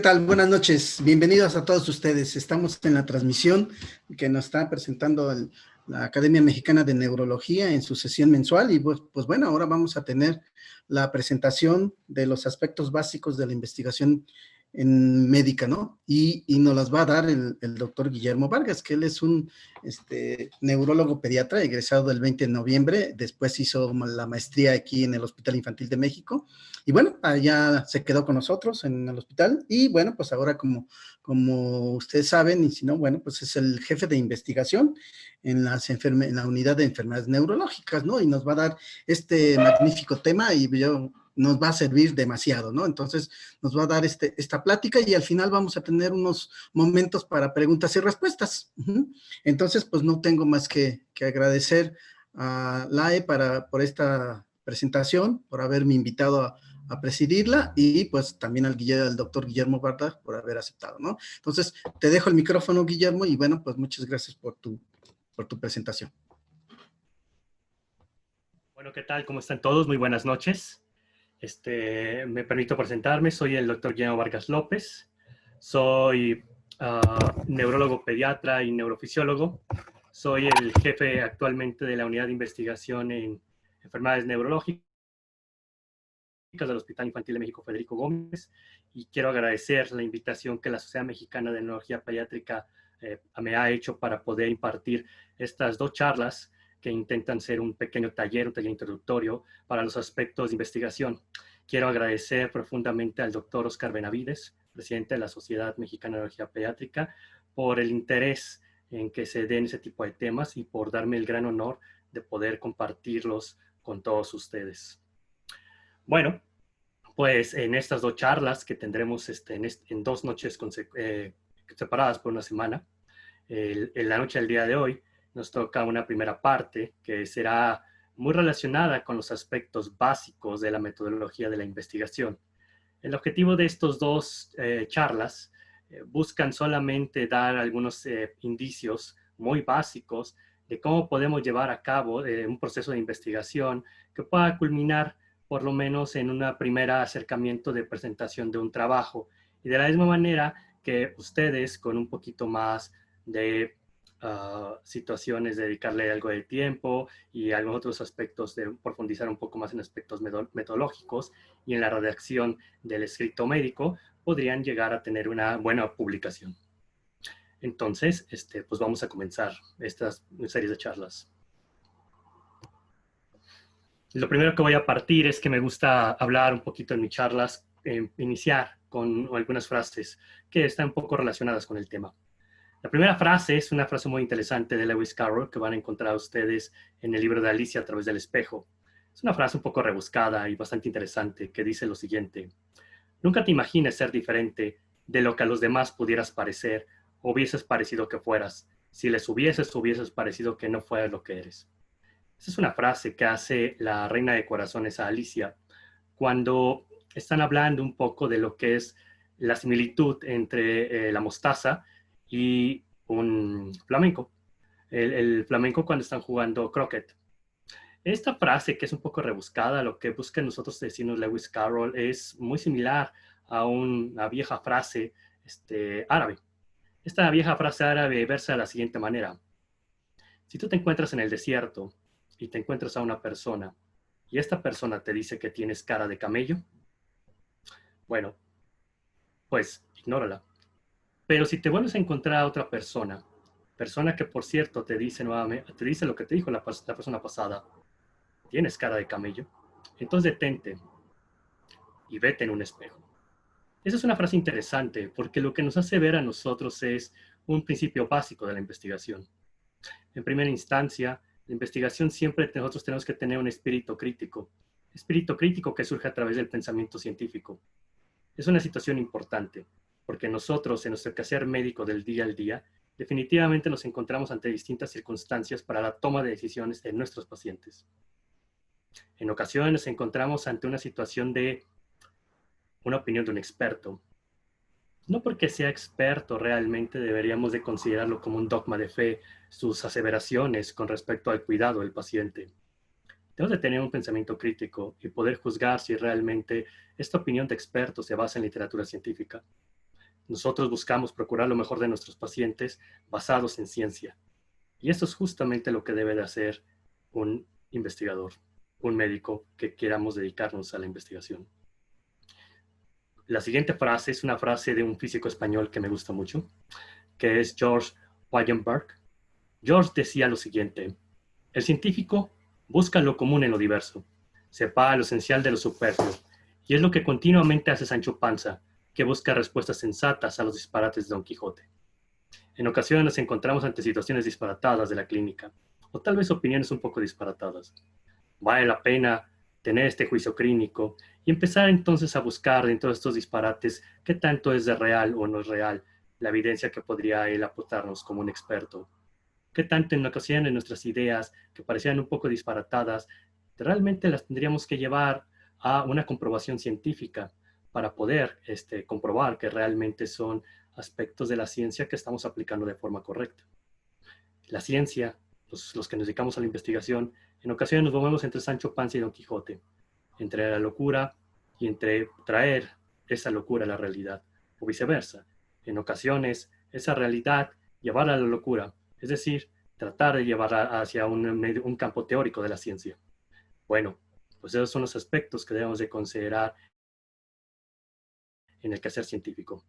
tal? Buenas noches. Bienvenidos a todos ustedes. Estamos en la transmisión que nos está presentando la Academia Mexicana de Neurología en su sesión mensual y pues bueno, ahora vamos a tener la presentación de los aspectos básicos de la investigación en médica, ¿no? Y nos las va a dar el doctor Guillermo Vargas, que él es un neurólogo pediatra egresado el 20 de noviembre, después hizo la maestría aquí en el Hospital Infantil de México, y bueno, allá se quedó con nosotros en el hospital, y bueno, pues ahora como ustedes saben, y si no, bueno, pues es el jefe de investigación en la unidad de enfermedades neurológicas, ¿no? Y nos va a dar este magnífico tema y nos va a servir demasiado, ¿no? Entonces nos va a dar esta plática y al final vamos a tener unos momentos para preguntas y respuestas. Entonces, pues no tengo más que agradecer a LAE por esta presentación, por haberme invitado a presidirla y pues también al doctor Guillermo Vargas por haber aceptado, ¿no? Entonces, te dejo el micrófono, Guillermo, y bueno, pues muchas gracias por tu presentación. Bueno, ¿qué tal? ¿Cómo están todos? Muy buenas noches. Me permito presentarme. Soy el doctor Guillermo Vargas López. Soy neurólogo pediatra y neurofisiólogo. Soy el jefe actualmente de la unidad de investigación en enfermedades neurológicas del Hospital Infantil de México Federico Gómez, y quiero agradecer la invitación que la Sociedad Mexicana de Neurología Pediátrica me ha hecho para poder impartir estas dos charlas que intentan ser un pequeño taller introductorio para los aspectos de investigación. Quiero agradecer profundamente al doctor Oscar Benavides, presidente de la Sociedad Mexicana de Neurología Pediátrica, por el interés en que se den ese tipo de temas y por darme el gran honor de poder compartirlos con todos ustedes. Bueno, pues en estas dos charlas que tendremos en dos noches separadas por una semana, en la noche del día de hoy nos toca una primera parte que será muy relacionada con los aspectos básicos de la metodología de la investigación. El objetivo de estos dos charlas buscan solamente dar algunos indicios muy básicos de cómo podemos llevar a cabo un proceso de investigación que pueda culminar por lo menos en un primer acercamiento de presentación de un trabajo. Y de la misma manera que ustedes con un poquito más de situaciones, de dedicarle algo de tiempo y algunos otros aspectos de profundizar un poco más en aspectos metodológicos y en la redacción del escrito médico, podrían llegar a tener una buena publicación. Entonces, pues vamos a comenzar estas series de charlas. Lo primero que voy a partir es que me gusta hablar un poquito en mis charlas, iniciar con algunas frases que están un poco relacionadas con el tema. La primera frase es una frase muy interesante de Lewis Carroll que van a encontrar ustedes en el libro de Alicia a través del espejo. Es una frase un poco rebuscada y bastante interesante que dice lo siguiente: nunca te imagines ser diferente de lo que a los demás pudieras parecer o hubieses parecido que fueras, si les hubieses parecido que no fueras lo que eres. Esa es una frase que hace la reina de corazones a Alicia cuando están hablando un poco de lo que es la similitud entre la mostaza y un flamenco. El flamenco cuando están jugando croquet. Esta frase, que es un poco rebuscada, lo que busca nosotros decirnos Lewis Carroll, es muy similar a una vieja frase árabe. Esta vieja frase árabe versa de la siguiente manera: si tú te encuentras en el desierto y te encuentras a una persona y esta persona te dice que tienes cara de camello, bueno, pues ignórala. Pero si te vuelves a encontrar a otra persona que por cierto te dice nuevamente, te dice lo que te dijo la persona pasada, tienes cara de camello, entonces detente y vete en un espejo. Esa es una frase interesante porque lo que nos hace ver a nosotros es un principio básico de la investigación. En primera instancia, la investigación siempre nosotros tenemos que tener un espíritu crítico que surge a través del pensamiento científico. Es una situación importante porque nosotros en nuestro quehacer médico del día al día definitivamente nos encontramos ante distintas circunstancias para la toma de decisiones en nuestros pacientes. En ocasiones nos encontramos ante una situación de una opinión de un experto. No porque sea experto realmente deberíamos de considerarlo como un dogma de fe, sus aseveraciones con respecto al cuidado del paciente. Debemos de tener un pensamiento crítico y poder juzgar si realmente esta opinión de experto se basa en literatura científica. nosotros buscamos procurar lo mejor de nuestros pacientes basados en ciencia. Y eso es justamente lo que debe de hacer un investigador, un médico que queramos dedicarnos a la investigación. La siguiente frase es una frase de un físico español que me gusta mucho, que es George Weinberg. George decía lo siguiente: el científico busca lo común en lo diverso, separa lo esencial de lo superfluo, y es lo que continuamente hace Sancho Panza, que busca respuestas sensatas a los disparates de Don Quijote. En ocasiones nos encontramos ante situaciones disparatadas de la clínica, o tal vez opiniones un poco disparatadas. Vale la pena tener este juicio clínico y empezar entonces a buscar dentro de estos disparates qué tanto es de real o no es real la evidencia que podría él aportarnos como un experto. Qué tanto en ocasiones nuestras ideas, que parecían un poco disparatadas, realmente las tendríamos que llevar a una comprobación científica para poder comprobar que realmente son aspectos de la ciencia que estamos aplicando de forma correcta. La ciencia, los que nos dedicamos a la investigación, en ocasiones nos movemos entre Sancho Panza y Don Quijote, entre la locura y entre traer esa locura a la realidad, o viceversa. En ocasiones, esa realidad, llevarla a la locura, es decir, tratar de llevarla hacia un campo teórico de la ciencia. Bueno, pues esos son los aspectos que debemos de considerar en el quehacer científico.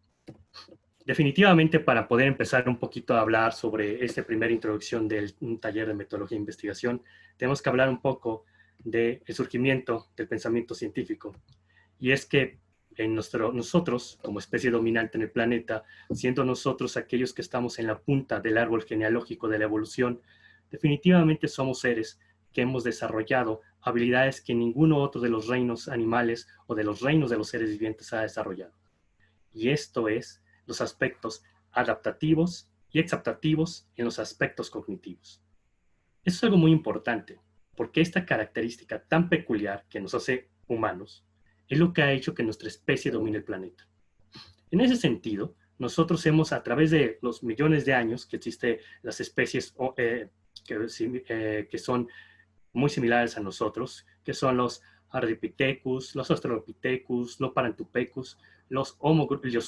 Definitivamente, para poder empezar un poquito a hablar sobre esta primera introducción de un taller de metodología e investigación, tenemos que hablar un poco del surgimiento del pensamiento científico. Y es que nosotros, como especie dominante en el planeta, siendo nosotros aquellos que estamos en la punta del árbol genealógico de la evolución, definitivamente somos seres que hemos desarrollado habilidades que ninguno otro de los reinos animales o de los reinos de los seres vivientes ha desarrollado. Y esto es los aspectos adaptativos y exaptativos en los aspectos cognitivos. Eso es algo muy importante, porque esta característica tan peculiar que nos hace humanos es lo que ha hecho que nuestra especie domine el planeta. En ese sentido, nosotros hemos, a través de los millones de años que existen las especies que son muy similares a nosotros, que son los Ardipithecus, los Australopithecus, los Parantopithecus, los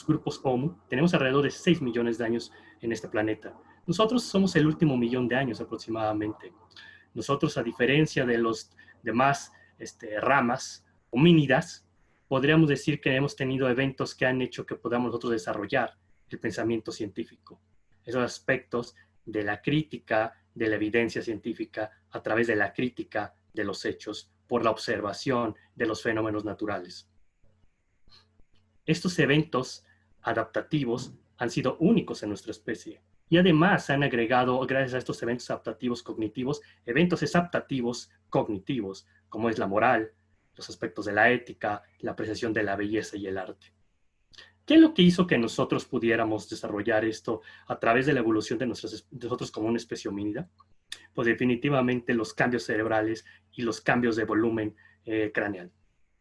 grupos Homo. Tenemos alrededor de 6 millones de años en este planeta. Nosotros somos el último millón de años aproximadamente. Nosotros, a diferencia de los demás ramas homínidas, podríamos decir que hemos tenido eventos que han hecho que podamos nosotros desarrollar el pensamiento científico. Esos aspectos de la crítica, de la evidencia científica, a través de la crítica de los hechos, por la observación de los fenómenos naturales. Estos eventos adaptativos han sido únicos en nuestra especie y además han agregado, gracias a estos eventos adaptativos cognitivos, eventos exaptativos cognitivos, como es la moral, los aspectos de la ética, la apreciación de la belleza y el arte. ¿Qué es lo que hizo que nosotros pudiéramos desarrollar esto a través de la evolución de nosotros como una especie homínida? Pues definitivamente los cambios cerebrales y los cambios de volumen craneal.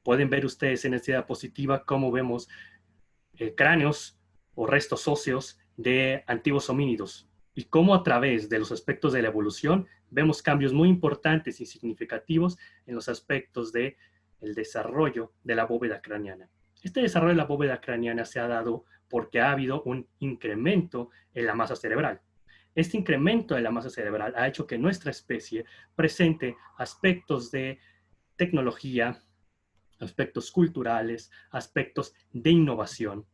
Pueden ver ustedes en esta diapositiva cómo vemos cráneos o restos óseos de antiguos homínidos y cómo a través de los aspectos de la evolución vemos cambios muy importantes y significativos en los aspectos del desarrollo de la bóveda craneana. Este desarrollo de la bóveda craneana se ha dado porque ha habido un incremento en la masa cerebral. Este incremento de la masa cerebral ha hecho que nuestra especie presente aspectos de tecnología, aspectos culturales, aspectos de innovación.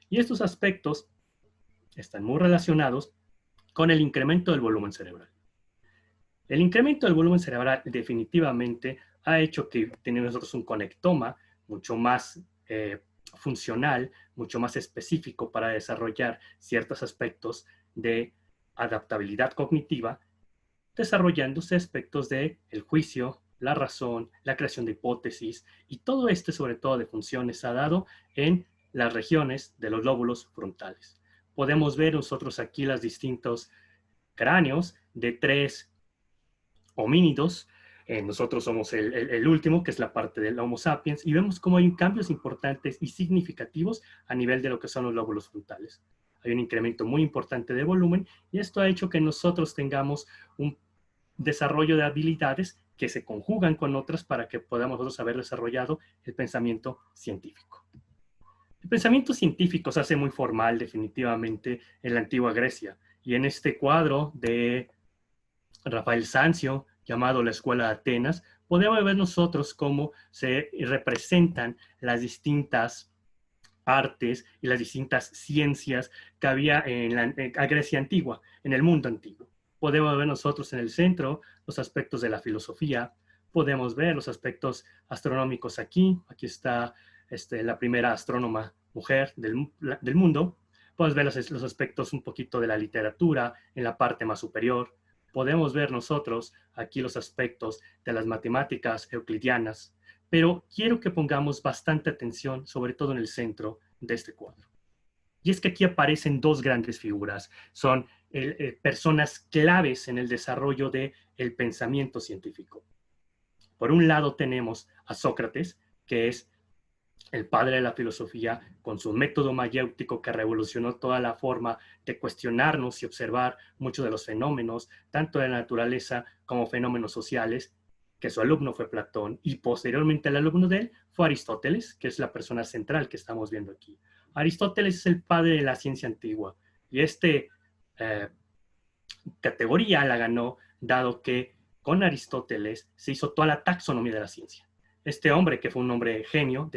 Y estos aspectos están muy relacionados con el incremento del volumen cerebral. El incremento del volumen cerebral definitivamente ha hecho que tenemos nosotros un conectoma mucho más funcional, mucho más específico para desarrollar ciertos aspectos de adaptabilidad cognitiva, desarrollándose aspectos del juicio, la razón, la creación de hipótesis, y todo esto, sobre todo de funciones, se ha dado en las regiones de los lóbulos frontales. Podemos ver nosotros aquí los distintos cráneos de 3 homínidos. Nosotros somos el último, que es la parte del Homo sapiens, y vemos cómo hay cambios importantes y significativos a nivel de lo que son los lóbulos frontales. Hay un incremento muy importante de volumen y esto ha hecho que nosotros tengamos un desarrollo de habilidades que se conjugan con otras para que podamos nosotros haber desarrollado el pensamiento científico. El pensamiento científico se hace muy formal definitivamente en la antigua Grecia. Y en este cuadro de Rafael Sanzio, llamado La Escuela de Atenas, podemos ver nosotros cómo se representan las distintas artes y las distintas ciencias que había en la Grecia antigua, en el mundo antiguo. Podemos ver nosotros en el centro los aspectos de la filosofía, podemos ver los aspectos astronómicos aquí. Aquí está la primera astrónoma mujer del mundo. Podemos ver los aspectos un poquito de la literatura en la parte más superior. Podemos ver nosotros aquí los aspectos de las matemáticas euclidianas, pero quiero que pongamos bastante atención, sobre todo en el centro de este cuadro. Y es que aquí aparecen dos grandes figuras, son personas claves en el desarrollo del pensamiento científico. Por un lado tenemos a Sócrates, que es el padre de la filosofía, con su método mayéutico que revolucionó toda la forma de cuestionarnos y observar muchos de los fenómenos, tanto de la naturaleza como fenómenos sociales, que su alumno fue Platón, y posteriormente el alumno de él fue Aristóteles, que es la persona central que estamos viendo aquí. Aristóteles es el padre de la ciencia antigua, y categoría la ganó dado que con Aristóteles se hizo toda la taxonomía de la ciencia. Este hombre, que fue un hombre genio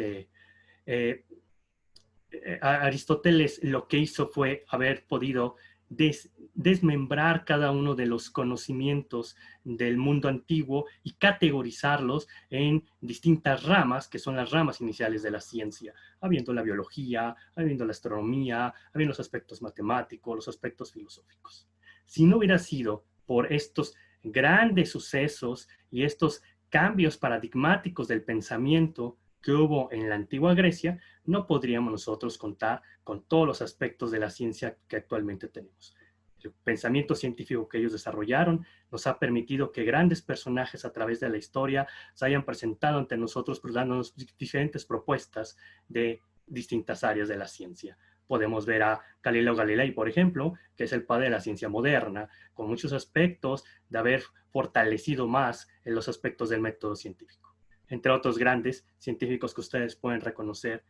Aristóteles, lo que hizo fue haber podido desmembrar cada uno de los conocimientos del mundo antiguo y categorizarlos en distintas ramas, que son las ramas iniciales de la ciencia, habiendo la biología, habiendo la astronomía, habiendo los aspectos matemáticos, los aspectos filosóficos. Si no hubiera sido por estos grandes sucesos y estos cambios paradigmáticos del pensamiento que hubo en la antigua Grecia, no podríamos nosotros contar con todos los aspectos de la ciencia que actualmente tenemos. El pensamiento científico que ellos desarrollaron nos ha permitido que grandes personajes a través de la historia se hayan presentado ante nosotros dándonos diferentes propuestas de distintas áreas de la ciencia. Podemos ver a Galileo Galilei, por ejemplo, que es el padre de la ciencia moderna, con muchos aspectos de haber fortalecido más en los aspectos del método científico, entre otros grandes científicos que ustedes pueden reconocer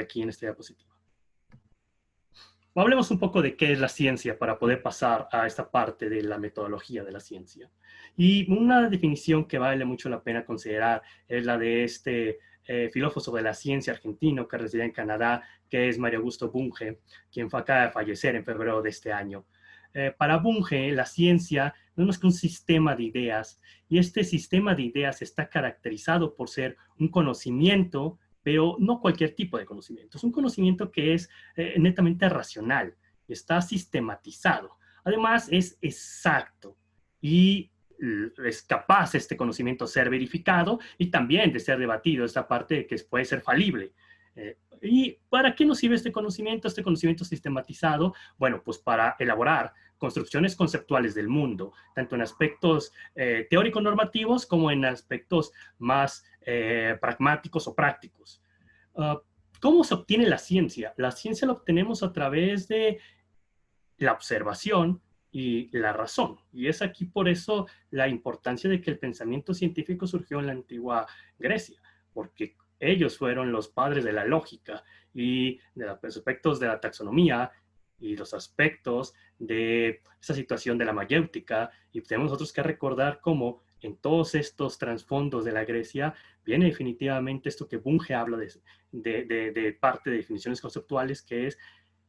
aquí en esta diapositiva. Hablemos un poco de qué es la ciencia para poder pasar a esta parte de la metodología de la ciencia. Y una definición que vale mucho la pena considerar es la de este filósofo de la ciencia argentino que reside en Canadá, que es Mario Augusto Bunge, quien acaba de fallecer en febrero de este año. Para Bunge, la ciencia no es más que un sistema de ideas, y este sistema de ideas está caracterizado por ser un conocimiento, pero no cualquier tipo de conocimiento. Es un conocimiento que es netamente racional, está sistematizado. Además, es exacto y es capaz este conocimiento de ser verificado y también de ser debatido, esta parte que puede ser falible. ¿Y para qué nos sirve este conocimiento sistematizado? Bueno, pues para elaborar construcciones conceptuales del mundo, tanto en aspectos teórico-normativos como en aspectos más pragmáticos o prácticos. ¿Cómo se obtiene la ciencia? La ciencia la obtenemos a través de la observación y la razón. Y es aquí por eso la importancia de que el pensamiento científico surgió en la antigua Grecia, porque ellos fueron los padres de la lógica y de los aspectos de la taxonomía y los aspectos de esa situación de la mayéutica. Y tenemos nosotros que recordar cómo en todos estos trasfondos de la Grecia viene definitivamente esto que Bunge habla de parte de definiciones conceptuales, que es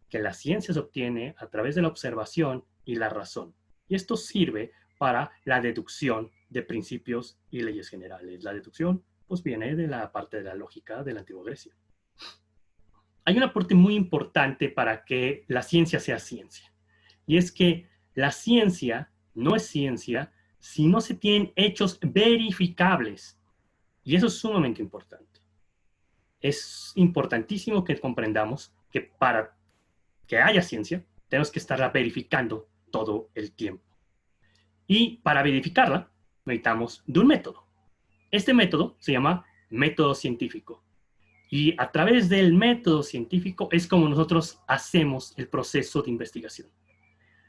que la ciencia se obtiene a través de la observación y la razón. Y esto sirve para la deducción de principios y leyes generales. La deducción pues viene de la parte de la lógica de la antigua Grecia. Hay un aporte muy importante para que la ciencia sea ciencia, y es que la ciencia no es ciencia si no se tienen hechos verificables, y eso es sumamente importante. Es importantísimo que comprendamos que para que haya ciencia tenemos que estarla verificando todo el tiempo, y para verificarla necesitamos de un método. Este método se llama método científico. Y a través del método científico es como nosotros hacemos el proceso de investigación.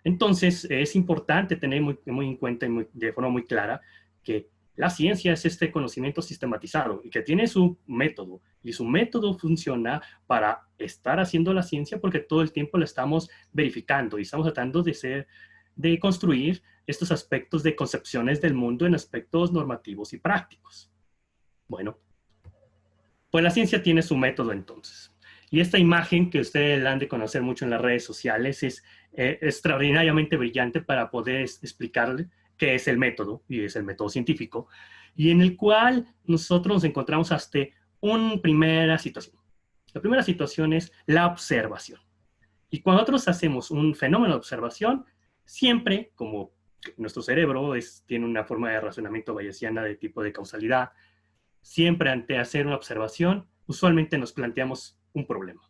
Entonces, es importante tener muy en cuenta y de forma muy clara que La ciencia es este conocimiento sistematizado y que tiene su método, y su método funciona para estar haciendo la ciencia porque todo el tiempo la estamos verificando y estamos tratando de construir estos aspectos de concepciones del mundo en aspectos normativos y prácticos. Bueno, pues la ciencia tiene su método entonces. Y esta imagen que ustedes la han de conocer mucho en las redes sociales es extraordinariamente brillante para poder explicarle qué es el método, y es el método científico, y en el cual nosotros nos encontramos hasta una primera situación. La primera situación es la observación. Y cuando nosotros hacemos un fenómeno de observación, siempre, como nuestro cerebro tiene una forma de razonamiento bayesiana de tipo de causalidad, siempre ante hacer una observación, usualmente nos planteamos un problema.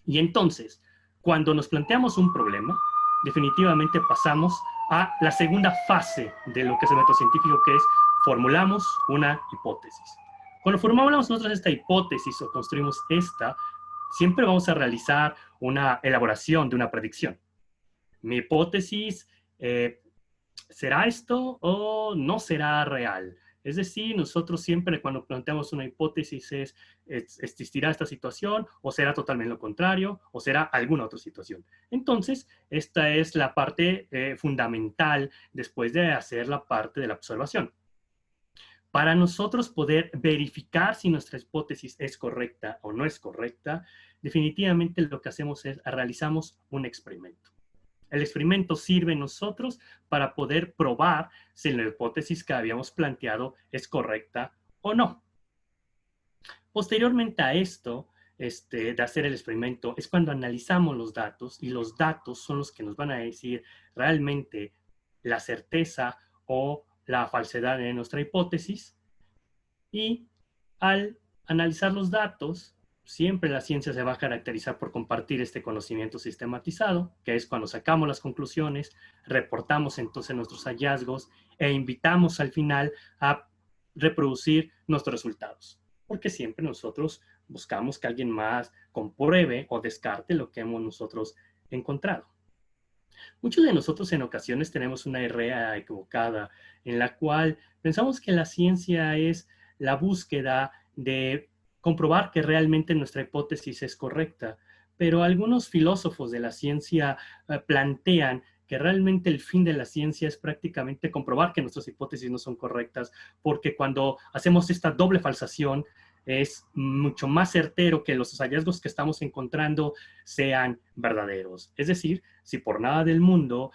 Y entonces, cuando nos planteamos un problema, definitivamente pasamos a la segunda fase de lo que es el método científico, que es formulamos una hipótesis. Cuando formulamos nosotros esta hipótesis o construimos esta, siempre vamos a realizar una elaboración de una predicción. Mi hipótesis, ¿será esto o no será real? Es decir, nosotros siempre cuando planteamos una hipótesis ¿existirá esta situación o será totalmente lo contrario o será alguna otra situación? Entonces, esta es la parte fundamental después de hacer la parte de la observación. Para nosotros poder verificar si nuestra hipótesis es correcta o no es correcta, definitivamente lo que hacemos es realizamos un experimento. El experimento sirve a nosotros para poder probar si la hipótesis que habíamos planteado es correcta o no. Posteriormente a esto, de hacer el experimento, es cuando analizamos los datos y los datos son los que nos van a decir realmente la certeza o la falsedad de nuestra hipótesis. Y al analizar los datos, siempre la ciencia se va a caracterizar por compartir este conocimiento sistematizado, que es cuando sacamos las conclusiones, reportamos entonces nuestros hallazgos e invitamos al final a reproducir nuestros resultados. Porque siempre nosotros buscamos que alguien más compruebe o descarte lo que hemos nosotros encontrado. Muchos de nosotros en ocasiones tenemos una idea equivocada en la cual pensamos que la ciencia es la búsqueda de comprobar que realmente nuestra hipótesis es correcta, pero algunos filósofos de la ciencia plantean que realmente el fin de la ciencia es prácticamente comprobar que nuestras hipótesis no son correctas, porque cuando hacemos esta doble falsación es mucho más certero que los hallazgos que estamos encontrando sean verdaderos. Es decir, si por nada del mundo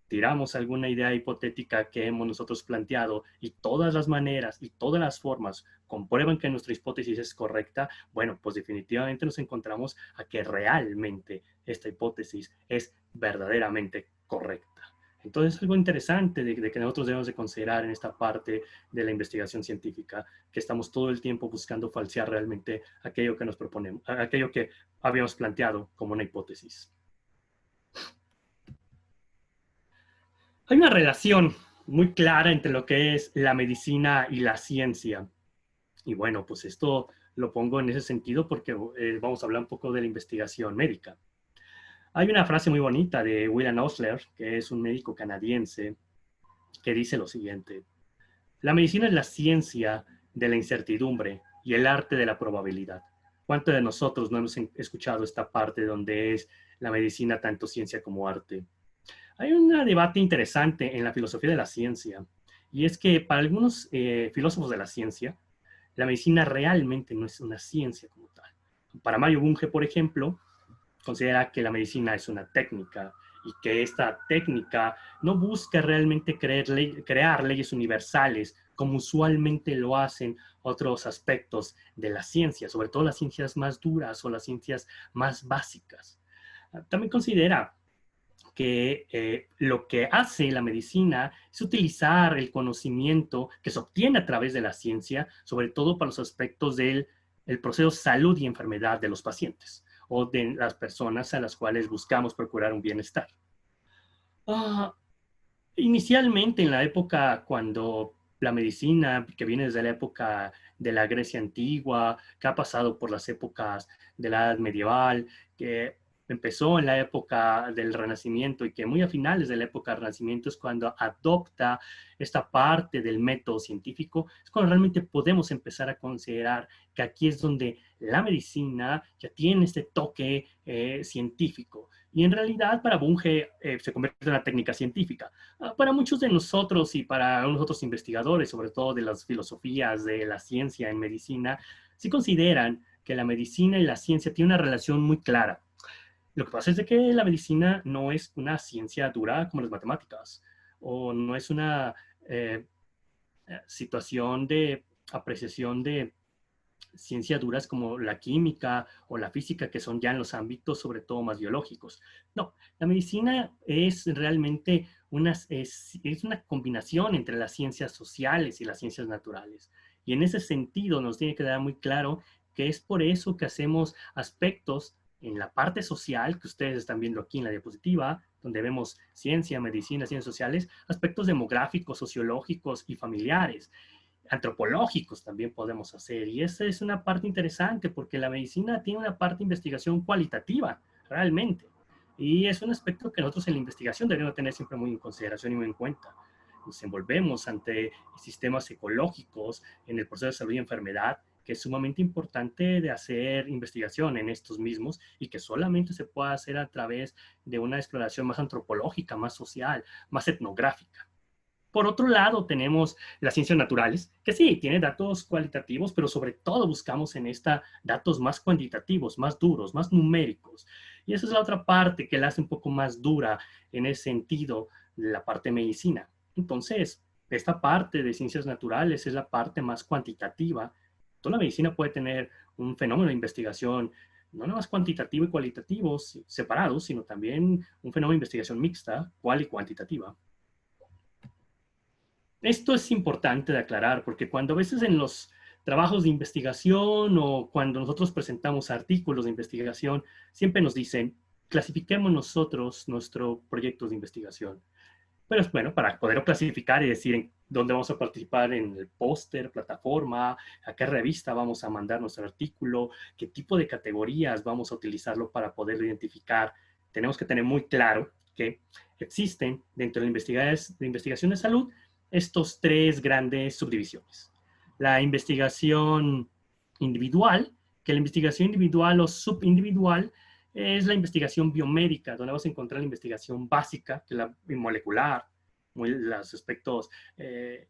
tiramos alguna idea hipotética que hemos nosotros planteado y todas las maneras y todas las formas comprueban que nuestra hipótesis es correcta, bueno, pues definitivamente nos encontramos a que realmente esta hipótesis es verdaderamente correcta. Entonces es algo interesante de que nosotros debemos de considerar en esta parte de la investigación científica, que estamos todo el tiempo buscando falsear realmente aquello que nos proponemos, aquello que habíamos planteado como una hipótesis. Hay una relación muy clara entre lo que es la medicina y la ciencia. Y bueno, pues esto lo pongo en ese sentido porque vamos a hablar un poco de la investigación médica. Hay una frase muy bonita de William Osler, que es un médico canadiense, que dice lo siguiente: la medicina es la ciencia de la incertidumbre y el arte de la probabilidad. ¿Cuántos de nosotros no hemos escuchado esta parte donde es la medicina tanto ciencia como arte? Hay un debate interesante en la filosofía de la ciencia, y es que para algunos filósofos de la ciencia, la medicina realmente no es una ciencia como tal. Para Mario Bunge, por ejemplo, considera que la medicina es una técnica y que esta técnica no busca realmente crear leyes universales como usualmente lo hacen otros aspectos de la ciencia, sobre todo las ciencias más duras o las ciencias más básicas. También considera que lo que hace la medicina es utilizar el conocimiento que se obtiene a través de la ciencia, sobre todo para los aspectos del proceso salud y enfermedad de los pacientes o de las personas a las cuales buscamos procurar un bienestar. Inicialmente, en la época cuando la medicina, que viene desde la época de la Grecia antigua, que ha pasado por las épocas de la Edad Medieval, que empezó en la época del Renacimiento y que muy a finales de la época del Renacimiento es cuando adopta esta parte del método científico, es cuando realmente podemos empezar a considerar que aquí es donde la medicina ya tiene este toque científico. Y en realidad para Bunge se convierte en una técnica científica. Para muchos de nosotros y para unos otros investigadores, sobre todo de las filosofías de la ciencia en medicina, sí consideran que la medicina y la ciencia tienen una relación muy clara. Lo que pasa es de que la medicina no es una ciencia dura como las matemáticas, o no es una eh, situación de apreciación de ciencias duras como la química o la física, que son ya en los ámbitos sobre todo más biológicos. No, la medicina es realmente es una combinación entre las ciencias sociales y las ciencias naturales. Y en ese sentido nos tiene que quedar muy claro que es por eso que hacemos aspectos en la parte social, que ustedes están viendo aquí en la diapositiva, donde vemos ciencia, medicina, ciencias sociales, aspectos demográficos, sociológicos y familiares, antropológicos también podemos hacer. Y esa es una parte interesante porque la medicina tiene una parte de investigación cualitativa, realmente. Y es un aspecto que nosotros en la investigación debemos tener siempre muy en consideración y muy en cuenta. Nos envolvemos ante sistemas ecológicos en el proceso de salud y enfermedad, que es sumamente importante de hacer investigación en estos mismos y que solamente se puede hacer a través de una exploración más antropológica, más social, más etnográfica. Por otro lado, tenemos las ciencias naturales, que sí, tiene datos cualitativos, pero sobre todo buscamos en esta datos más cuantitativos, más duros, más numéricos. Y esa es la otra parte que la hace un poco más dura en ese sentido, la parte de medicina. Entonces, esta parte de ciencias naturales es la parte más cuantitativa. Toda la medicina puede tener un fenómeno de investigación no nada más cuantitativo y cualitativo separados, sino también un fenómeno de investigación mixta, cual y cuantitativa. Esto es importante de aclarar porque cuando a veces en los trabajos de investigación o cuando nosotros presentamos artículos de investigación, siempre nos dicen, clasifiquemos nosotros nuestros proyectos de investigación. Pero es bueno, para poder clasificar y decir en dónde vamos a participar en el póster, plataforma, a qué revista vamos a mandar nuestro artículo, qué tipo de categorías vamos a utilizarlo para poder identificar. Tenemos que tener muy claro que existen dentro de investigación de salud estos tres grandes subdivisiones. La investigación individual, que la investigación individual o subindividual es la investigación biomédica, donde vamos a encontrar la investigación básica, que es la molecular, los aspectos de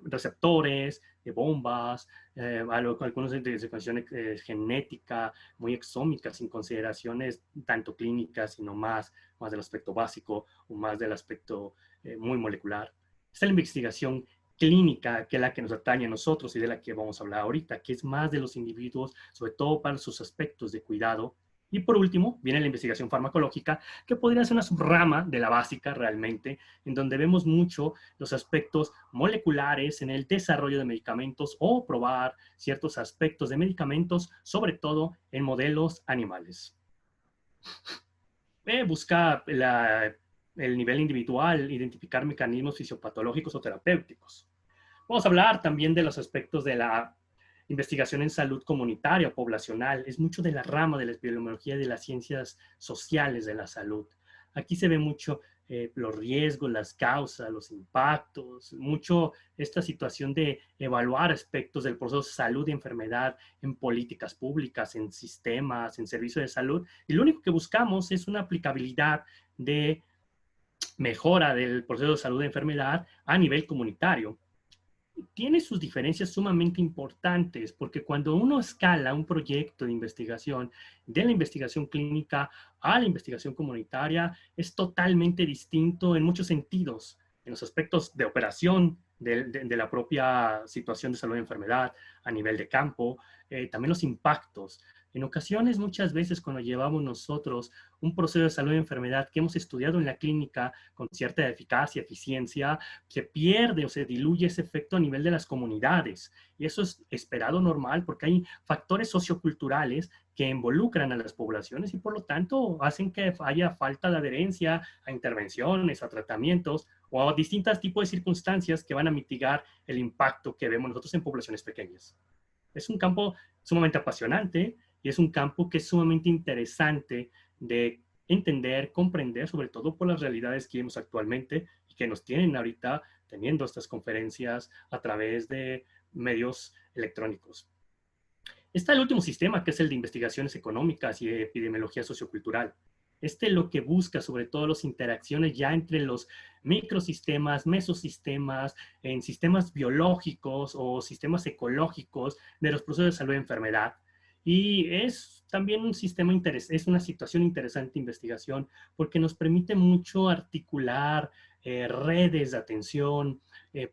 receptores, de bombas, algunos de secuenciación genética, muy exómicas, sin consideraciones tanto clínicas, sino más del aspecto básico o más del aspecto muy molecular. Esta es la investigación clínica, que es la que nos atañe a nosotros y de la que vamos a hablar ahorita, que es más de los individuos, sobre todo para sus aspectos de cuidado. Y por último, viene la investigación farmacológica, que podría ser una subrama de la básica realmente, en donde vemos mucho los aspectos moleculares en el desarrollo de medicamentos o probar ciertos aspectos de medicamentos, sobre todo en modelos animales. Busca el nivel individual, identificar mecanismos fisiopatológicos o terapéuticos. Vamos a hablar también de los aspectos de la investigación en salud comunitaria o poblacional. Es mucho de la rama de la epidemiología y de las ciencias sociales de la salud. Aquí se ve mucho los riesgos, las causas, los impactos, mucho esta situación de evaluar aspectos del proceso de salud y enfermedad en políticas públicas, en sistemas, en servicios de salud. Y lo único que buscamos es una aplicabilidad de mejora del proceso de salud y enfermedad a nivel comunitario. Tiene sus diferencias sumamente importantes, porque cuando uno escala un proyecto de investigación, de la investigación clínica a la investigación comunitaria, es totalmente distinto en muchos sentidos, en los aspectos de operación de la propia situación de salud y enfermedad a nivel de campo, también los impactos. En ocasiones, muchas veces, cuando llevamos nosotros un proceso de salud y enfermedad que hemos estudiado en la clínica con cierta eficacia, eficiencia, se pierde o se diluye ese efecto a nivel de las comunidades. Y eso es esperado normal porque hay factores socioculturales que involucran a las poblaciones y por lo tanto hacen que haya falta de adherencia a intervenciones, a tratamientos o a distintos tipos de circunstancias que van a mitigar el impacto que vemos nosotros en poblaciones pequeñas. Es un campo sumamente apasionante y es un campo que es sumamente interesante de entender, comprender, sobre todo por las realidades que vemos actualmente y que nos tienen ahorita teniendo estas conferencias a través de medios electrónicos. Está el último sistema, que es el de investigaciones económicas y epidemiología sociocultural. Este lo que busca sobre todo las interacciones ya entre los microsistemas, mesosistemas, en sistemas biológicos o sistemas ecológicos de los procesos de salud y enfermedad. Y es también un sistema es una situación interesante de investigación porque nos permite mucho articular redes de atención,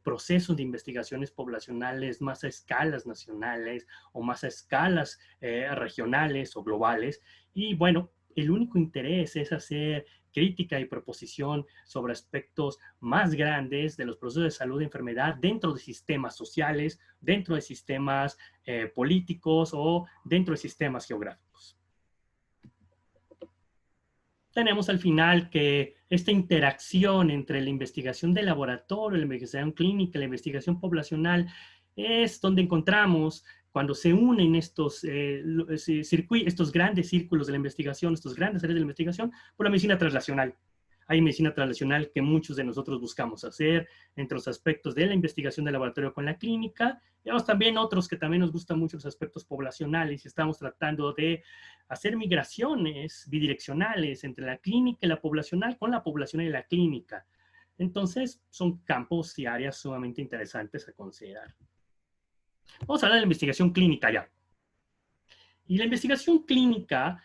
procesos de investigaciones poblacionales más a escalas nacionales o más a escalas regionales o globales. Y bueno, el único interés es hacer crítica y proposición sobre aspectos más grandes de los procesos de salud y enfermedad dentro de sistemas sociales, dentro de sistemas políticos o dentro de sistemas geográficos. Tenemos al final que esta interacción entre la investigación de laboratorio, la investigación clínica, la investigación poblacional, es donde encontramos cuando se unen estos grandes círculos de la investigación, estos grandes áreas de la investigación, por la medicina translacional. Hay medicina translacional que muchos de nosotros buscamos hacer entre los aspectos de la investigación de laboratorio con la clínica. Tenemos también otros que también nos gustan mucho los aspectos poblacionales y estamos tratando de hacer migraciones bidireccionales entre la clínica y la poblacional con la poblacional y la clínica. Entonces, son campos y áreas sumamente interesantes a considerar. Vamos a hablar de la investigación clínica ya. Y la investigación clínica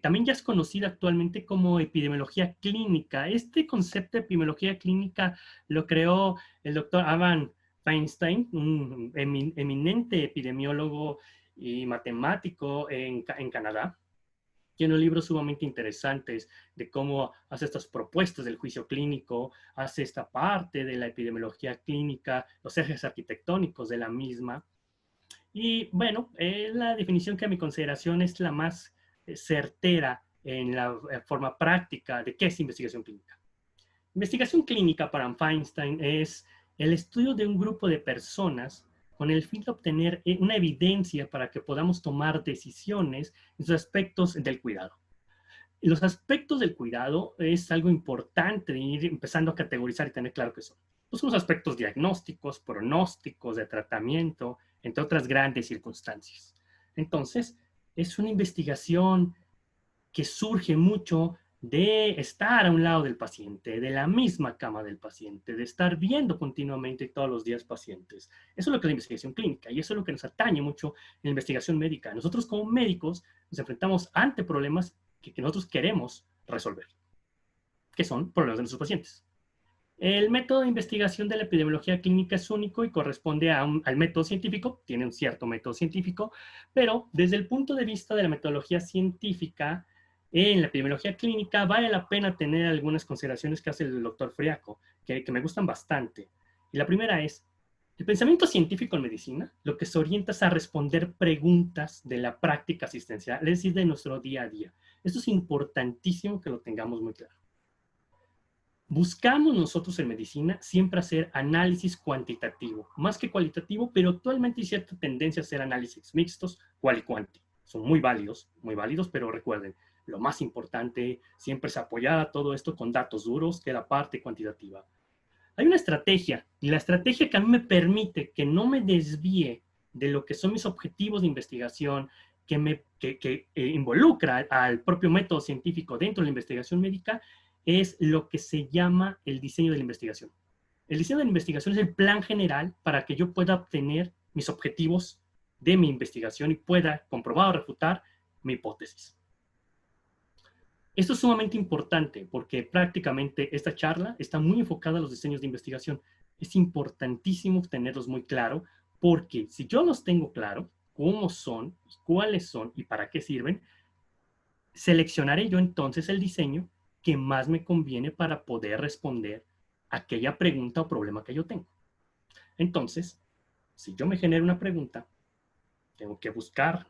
también ya es conocida actualmente como epidemiología clínica. Este concepto de epidemiología clínica lo creó el doctor Alan Feinstein, un eminente epidemiólogo y matemático en Canadá. Tiene libros sumamente interesantes de cómo hace estas propuestas del juicio clínico, hace esta parte de la epidemiología clínica, los ejes arquitectónicos de la misma. Y bueno, la definición que a mi consideración es la más certera en la forma práctica de qué es investigación clínica. Investigación clínica para Feinstein es el estudio de un grupo de personas con el fin de obtener una evidencia para que podamos tomar decisiones en sus aspectos del cuidado. Y los aspectos del cuidado es algo importante de ir empezando a categorizar y tener claro qué son. Pues son los aspectos diagnósticos, pronósticos, de tratamiento, entre otras grandes circunstancias. Entonces, es una investigación que surge mucho de estar a un lado del paciente, de la misma cama del paciente, de estar viendo continuamente todos los días pacientes. Eso es lo que es la investigación clínica y eso es lo que nos atañe mucho en la investigación médica. Nosotros como médicos nos enfrentamos ante problemas que nosotros queremos resolver, que son problemas de nuestros pacientes. El método de investigación de la epidemiología clínica es único y corresponde al método científico, tiene un cierto método científico, pero desde el punto de vista de la metodología científica, en la epidemiología clínica vale la pena tener algunas consideraciones que hace el doctor Friaco, que me gustan bastante. Y la primera es, el pensamiento científico en medicina lo que se orienta es a responder preguntas de la práctica asistencial, es decir, de nuestro día a día. Esto es importantísimo que lo tengamos muy claro. Buscamos nosotros en medicina siempre hacer análisis cuantitativo, más que cualitativo, pero actualmente hay cierta tendencia a hacer análisis mixtos, cual y cuanti. Son muy válidos, pero recuerden, lo más importante siempre es apoyar todo esto con datos duros, que la parte cuantitativa. Hay una estrategia, y la estrategia que a mí me permite que no me desvíe de lo que son mis objetivos de investigación, que involucra al propio método científico dentro de la investigación médica, es lo que se llama el diseño de la investigación. El diseño de la investigación es el plan general para que yo pueda obtener mis objetivos de mi investigación y pueda comprobar o refutar mi hipótesis. Esto es sumamente importante porque prácticamente esta charla está muy enfocada a los diseños de investigación. Es importantísimo tenerlos muy claro porque si yo los tengo claro, cómo son, cuáles son y para qué sirven, seleccionaré yo entonces el diseño que más me conviene para poder responder a aquella pregunta o problema que yo tengo. Entonces, si yo me genero una pregunta, tengo que buscar,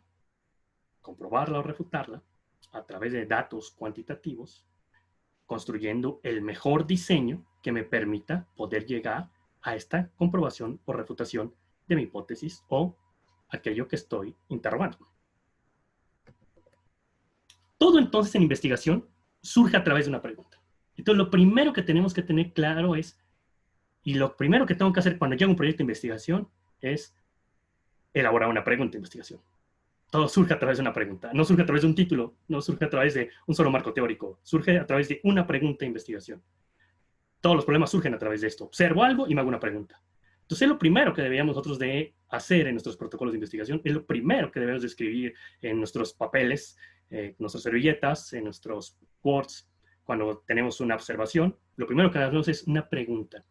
comprobarla o refutarla a través de datos cuantitativos, construyendo el mejor diseño que me permita poder llegar a esta comprobación o refutación de mi hipótesis o aquello que estoy interrogando. Todo entonces en investigación surge a través de una pregunta. Entonces lo primero que tenemos que tener claro es, y lo primero que tengo que hacer cuando llego a un proyecto de investigación es elaborar una pregunta de investigación. Todo surge a través de una pregunta. No surge a través de un título, no surge a través de un solo marco teórico, surge a través de una pregunta de investigación. Todos los problemas surgen a través de esto. Observo algo y me hago una pregunta. Entonces, lo primero que deberíamos nosotros de hacer en nuestros protocolos de investigación es lo primero que debemos de escribir en nuestros papeles, nuestras servilletas, en nuestros Words, cuando tenemos una observación. Lo primero que hacemos es una pregunta.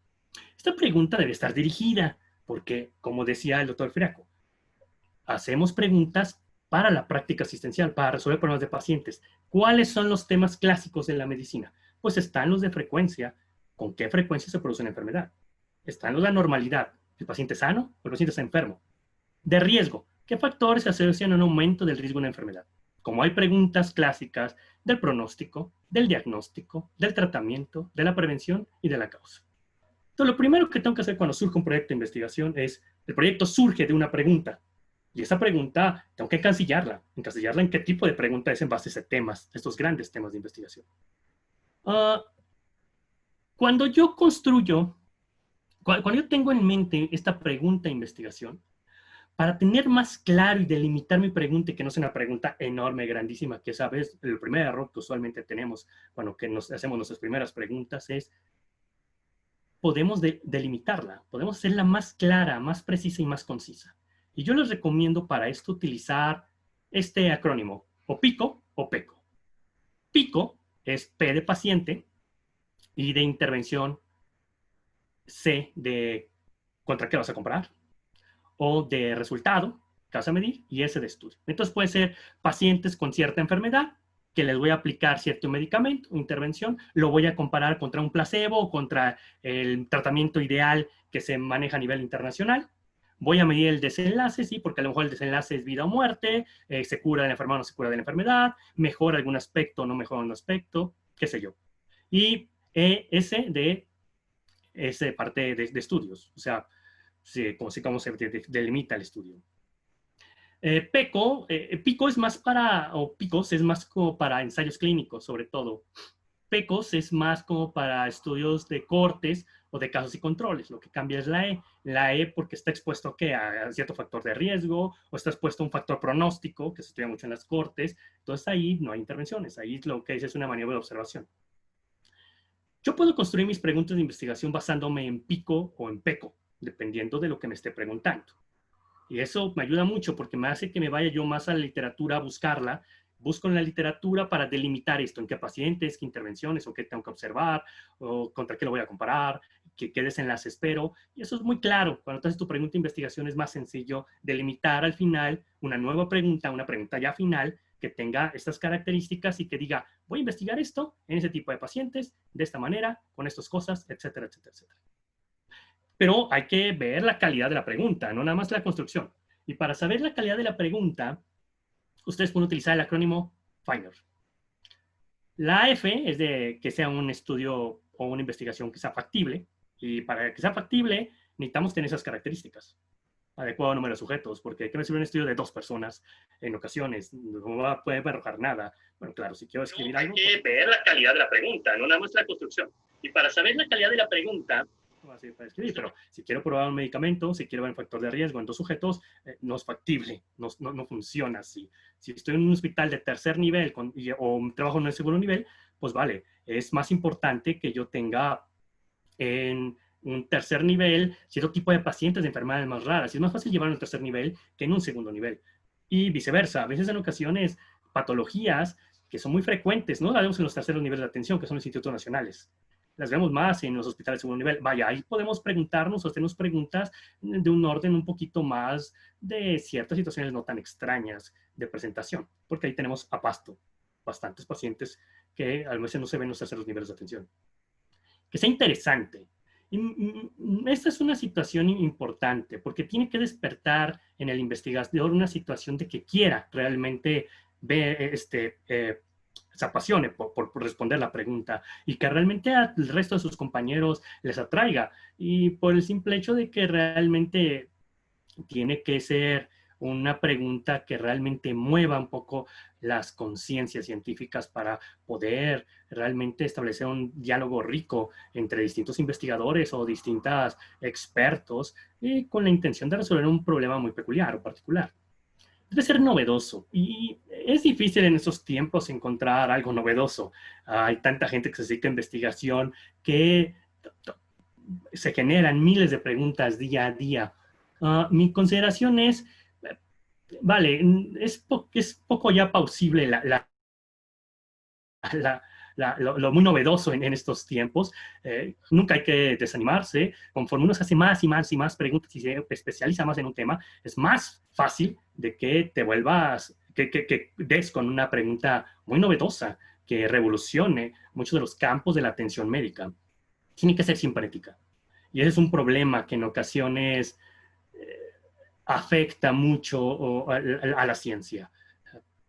Esta pregunta debe estar dirigida, porque, como decía el doctor Firaco, hacemos preguntas para la práctica asistencial, para resolver problemas de pacientes. ¿Cuáles son los temas clásicos de la medicina? Pues están los de frecuencia. ¿Con qué frecuencia se produce una enfermedad? Están los de la normalidad. ¿El paciente sano o el paciente está enfermo? De riesgo. ¿Qué factores se asocian a un aumento del riesgo de una enfermedad? Como hay preguntas clásicas del pronóstico, del diagnóstico, del tratamiento, de la prevención y de la causa. Entonces, lo primero que tengo que hacer cuando surge un proyecto de investigación es, el proyecto surge de una pregunta. Y esa pregunta tengo que encasillarla en qué tipo de pregunta es en base a ese temas, estos grandes temas de investigación. Cuando yo construyo, cuando yo tengo en mente esta pregunta de investigación, para tener más claro y delimitar mi pregunta y que no sea una pregunta enorme, grandísima, que sabes, el primer error que usualmente tenemos cuando hacemos nuestras primeras preguntas es, podemos delimitarla, podemos hacerla más clara, más precisa y más concisa. Y yo les recomiendo para esto utilizar este acrónimo, o PICO o PECO. PICO es P de paciente, I de intervención, C de contra qué vas a comprar, O de resultado, que vas a medir, y S de estudio. Entonces puede ser pacientes con cierta enfermedad, que les voy a aplicar cierto medicamento o intervención, lo voy a comparar contra un placebo o contra el tratamiento ideal que se maneja a nivel internacional. Voy a medir el desenlace, sí, porque a lo mejor el desenlace es vida o muerte, se cura de la enfermedad o no se cura de la enfermedad, mejora algún aspecto o no mejora un aspecto, qué sé yo. Y S de parte de estudios, o sea, cómo se delimita el estudio. PICO es más o PICOS es más como para ensayos clínicos, sobre todo. PECOS es más como para estudios de cortes o de casos y controles. Lo que cambia es la E. La E porque está expuesto a cierto factor de riesgo o está expuesto a un factor pronóstico, que se estudia mucho en las cortes. Entonces ahí no hay intervenciones. Ahí lo que es una maniobra de observación. Yo puedo construir mis preguntas de investigación basándome en PICO o en PECO, dependiendo de lo que me esté preguntando. Y eso me ayuda mucho porque me hace que me vaya yo más a la literatura a buscarla. Busco en la literatura para delimitar esto, en qué pacientes, qué intervenciones, o qué tengo que observar, o contra qué lo voy a comparar, qué desenlace espero. Y eso es muy claro. Cuando tú haces tu pregunta de investigación es más sencillo delimitar al final una nueva pregunta, una pregunta ya final, que tenga estas características y que diga, voy a investigar esto en ese tipo de pacientes, de esta manera, con estas cosas, etcétera, etcétera, etcétera. Pero hay que ver la calidad de la pregunta, no nada más la construcción. Y para saber la calidad de la pregunta, ustedes pueden utilizar el acrónimo FINDER. La F es de que sea un estudio o una investigación que sea factible. Y para que sea factible, necesitamos tener esas características. Adecuado número de sujetos, porque ¿qué me sirve un estudio de 2 personas en ocasiones? No va a poder arrojar nada. Bueno, claro, si quiero escribir algo... Hay que ver la calidad de la pregunta, no nada más la construcción. Y para saber la calidad de la pregunta, no va a servir para escribir, pero si quiero probar un medicamento, si quiero ver un factor de riesgo en 2 sujetos, no es factible, no funciona así. Si estoy en un hospital de tercer nivel o trabajo en el segundo nivel, pues vale, es más importante que yo tenga en un tercer nivel cierto tipo de pacientes de enfermedades más raras. Y es más fácil llevar en un tercer nivel que en un segundo nivel. Y viceversa. A veces en ocasiones patologías que son muy frecuentes, no las vemos en los terceros niveles de atención, que son los institutos nacionales. Las vemos más en los hospitales de segundo nivel. Vaya, ahí podemos preguntarnos o hacernos preguntas de un orden un poquito más de ciertas situaciones no tan extrañas de presentación, porque ahí tenemos a pasto bastantes pacientes que a veces no se ven en los terceros niveles de atención. Que sea interesante. Esta es una situación importante porque tiene que despertar en el investigador una situación de que quiera realmente ver, se apasione por responder la pregunta y que realmente al resto de sus compañeros les atraiga. Y por el simple hecho de que realmente tiene que ser una pregunta que realmente mueva un poco las conciencias científicas para poder realmente establecer un diálogo rico entre distintos investigadores o distintos expertos y con la intención de resolver un problema muy peculiar o particular. Debe ser novedoso y es difícil en estos tiempos encontrar algo novedoso. Hay tanta gente que se dedica a investigación que se generan miles de preguntas día a día. Mi consideración es, vale, es poco ya plausible lo muy novedoso en estos tiempos. Nunca hay que desanimarse. Conforme uno se hace más y más y más preguntas y se especializa más en un tema, es más fácil de que te vuelvas, que des con una pregunta muy novedosa que revolucione muchos de los campos de la atención médica. Tiene que ser siempre ética. Y ese es un problema que en ocasiones afecta mucho a la ciencia.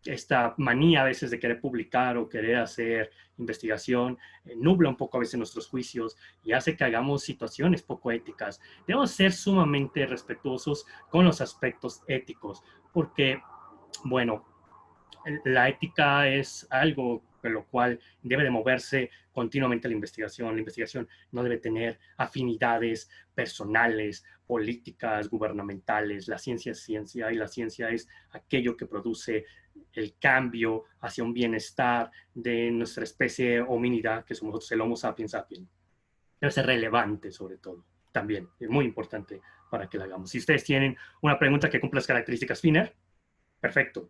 Esta manía a veces de querer publicar o querer hacer investigación nubla un poco a veces nuestros juicios y hace que hagamos situaciones poco éticas. Debemos ser sumamente respetuosos con los aspectos éticos, porque, bueno, la ética es algo con lo cual debe de moverse continuamente la investigación. La investigación no debe tener afinidades personales, políticas, gubernamentales. La ciencia es ciencia y la ciencia es aquello que produce el cambio hacia un bienestar de nuestra especie homínida, que somos nosotros, el Homo sapiens sapiens. Debe ser relevante sobre todo. También es muy importante para que la hagamos. Si ustedes tienen una pregunta que cumpla las características FINER, perfecto.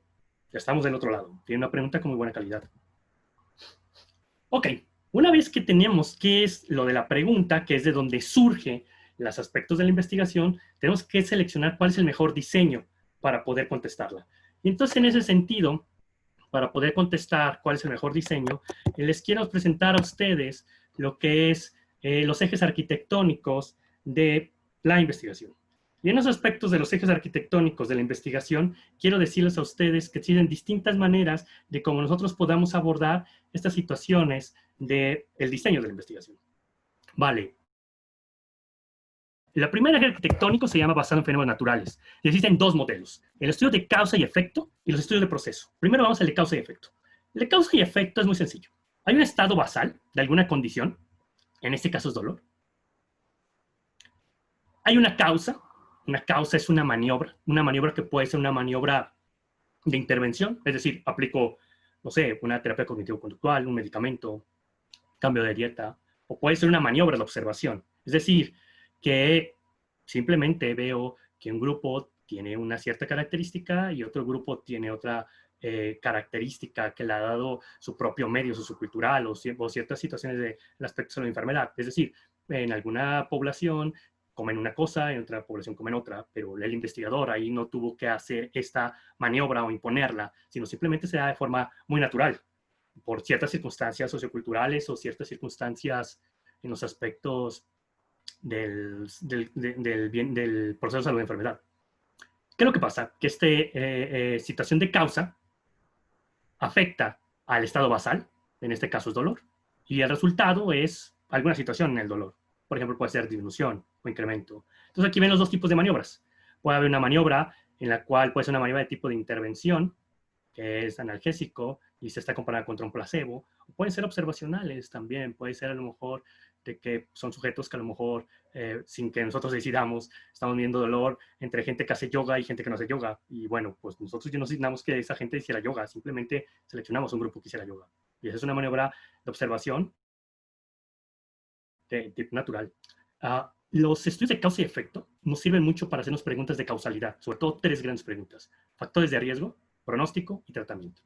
Ya estamos del otro lado. Tiene una pregunta con muy buena calidad. Ok, una vez que tenemos qué es lo de la pregunta, que es de donde surge los aspectos de la investigación, tenemos que seleccionar cuál es el mejor diseño para poder contestarla. Y entonces, en ese sentido, para poder contestar cuál es el mejor diseño, les quiero presentar a ustedes lo que es los ejes arquitectónicos de la investigación. Y en los aspectos de los ejes arquitectónicos de la investigación, quiero decirles a ustedes que existen distintas maneras de cómo nosotros podamos abordar estas situaciones del diseño de la investigación. Vale. La primera eje arquitectónico se llama basado en fenómenos naturales. Y existen dos modelos, el estudio de causa y efecto y los estudios de proceso. Primero vamos al de causa y efecto. El de causa y efecto es muy sencillo. Hay un estado basal de alguna condición, en este caso es dolor. Hay una causa es una maniobra que puede ser una maniobra de intervención, es decir, aplico, no sé, una terapia cognitivo-conductual, un medicamento, cambio de dieta, o puede ser una maniobra de observación, es decir, que simplemente veo que un grupo tiene una cierta característica y otro grupo tiene otra característica que le ha dado su propio medio sociocultural o ciertas situaciones del aspecto de la enfermedad. Es decir, en alguna población comen una cosa, en otra población comen otra, pero el investigador ahí no tuvo que hacer esta maniobra o imponerla, sino simplemente se da de forma muy natural, por ciertas circunstancias socioculturales o ciertas circunstancias en los aspectos del proceso de salud de enfermedad. ¿Qué es lo que pasa? Que esta situación de causa afecta al estado basal, en este caso es dolor, y el resultado es alguna situación en el dolor. Por ejemplo, puede ser disminución o incremento. Entonces aquí ven los dos tipos de maniobras. Puede haber una maniobra en la cual puede ser una maniobra de tipo de intervención, que es analgésico y se está comparando contra un placebo. O pueden ser observacionales también. Puede ser a lo mejor de que son sujetos que a lo mejor, sin que nosotros decidamos, estamos viendo dolor entre gente que hace yoga y gente que no hace yoga. Y bueno, pues nosotros ya no decidimos que esa gente hiciera yoga, simplemente seleccionamos un grupo que hiciera yoga. Y esa es una maniobra de observación de tipo natural. Los estudios de causa y efecto nos sirven mucho para hacernos preguntas de causalidad, sobre todo tres grandes preguntas: factores de riesgo, pronóstico y tratamiento.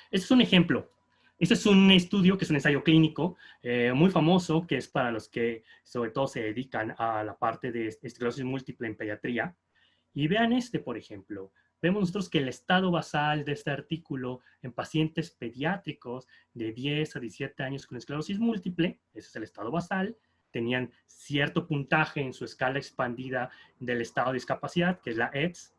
Este es un ejemplo. Este es un estudio que es un ensayo clínico muy famoso, que es para los que sobre todo se dedican a la parte de esclerosis múltiple en pediatría. Y vean este, por ejemplo. Vemos nosotros que el estado basal de este artículo en pacientes pediátricos de 10 a 17 años con esclerosis múltiple, ese es el estado basal, tenían cierto puntaje en su escala expandida del estado de discapacidad, que es la EDS.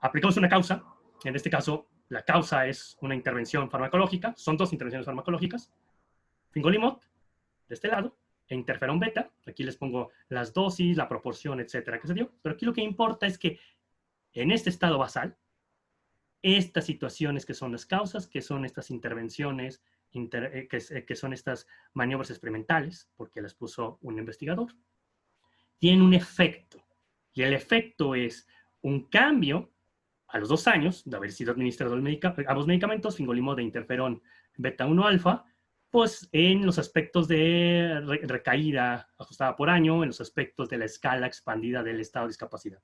Aplicamos una causa, en este caso la causa es una intervención farmacológica, son dos intervenciones farmacológicas, fingolimod, de este lado, e interferón beta, aquí les pongo las dosis, la proporción, etcétera, que se dio, pero aquí lo que importa es que en este estado basal, estas situaciones que son las causas, que son estas intervenciones, que son estas maniobras experimentales, porque las puso un investigador, tienen un efecto. Y el efecto es un cambio a los 2 años de haber sido administrado ambos medicamentos, fingolimod de interferón beta 1 alfa, pues en los aspectos de recaída ajustada por año, en los aspectos de la escala expandida del estado de discapacidad.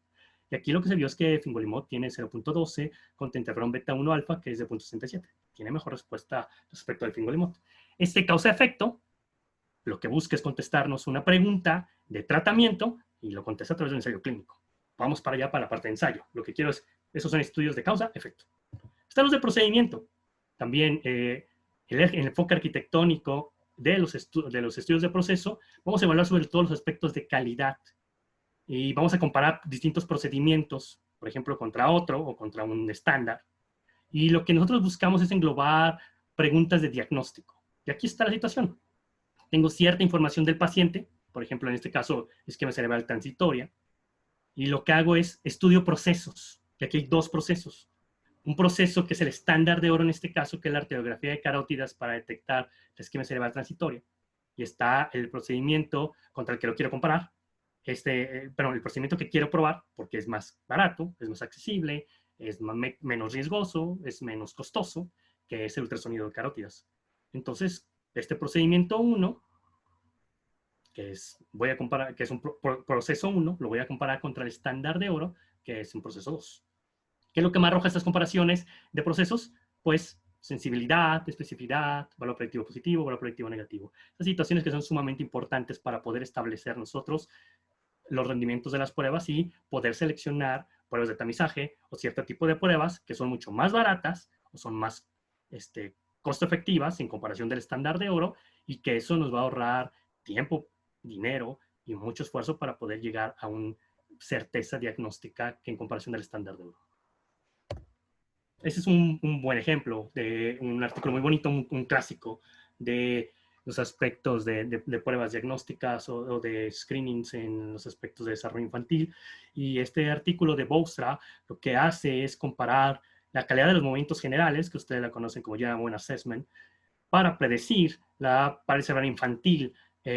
Y aquí lo que se vio es que fingolimod tiene 0.12 contra interferón beta 1 alfa, que es de 0.67. Tiene mejor respuesta respecto al fingolimod. Este causa-efecto, lo que busca es contestarnos una pregunta de tratamiento y lo contesta a través de un ensayo clínico. Vamos para allá, para la parte de ensayo. Lo que quiero es, esos son estudios de causa-efecto. Están los de procedimiento. También el enfoque arquitectónico de los estudios de proceso, vamos a evaluar sobre todos los aspectos de calidad. Y vamos a comparar distintos procedimientos, por ejemplo, contra otro o contra un estándar. Y lo que nosotros buscamos es englobar preguntas de diagnóstico. Y aquí está la situación. Tengo cierta información del paciente, por ejemplo, en este caso, esquema cerebral transitoria, y lo que hago es estudio procesos. Y aquí hay 2 procesos. Un proceso que es el estándar de oro en este caso, que es la arteriografía de carótidas para detectar la isquemia cerebral transitoria. Y está el procedimiento contra el que lo quiero comparar, el procedimiento que quiero probar, porque es más barato, es más accesible, es menos riesgoso, es menos costoso, que es el ultrasonido de carótidas. Entonces, este procedimiento 1, que es un proceso 1, lo voy a comparar contra el estándar de oro, que es un proceso 2. ¿Qué es lo que me arroja estas comparaciones de procesos? Pues sensibilidad, especificidad, valor predictivo positivo, valor predictivo negativo. Estas situaciones que son sumamente importantes para poder establecer nosotros los rendimientos de las pruebas y poder seleccionar pruebas de tamizaje o cierto tipo de pruebas que son mucho más baratas o son más costo efectivas en comparación del estándar de oro, y que eso nos va a ahorrar tiempo, dinero y mucho esfuerzo para poder llegar a una certeza diagnóstica que en comparación del estándar de oro. Ese es un buen ejemplo de un artículo muy bonito, un clásico de los aspectos de pruebas diagnósticas o de screenings en los aspectos de desarrollo infantil. Y este artículo de Boustra lo que hace es comparar la calidad de los movimientos generales, que ustedes la conocen como General Movement Assessment, para predecir la parálisis cerebral infantil,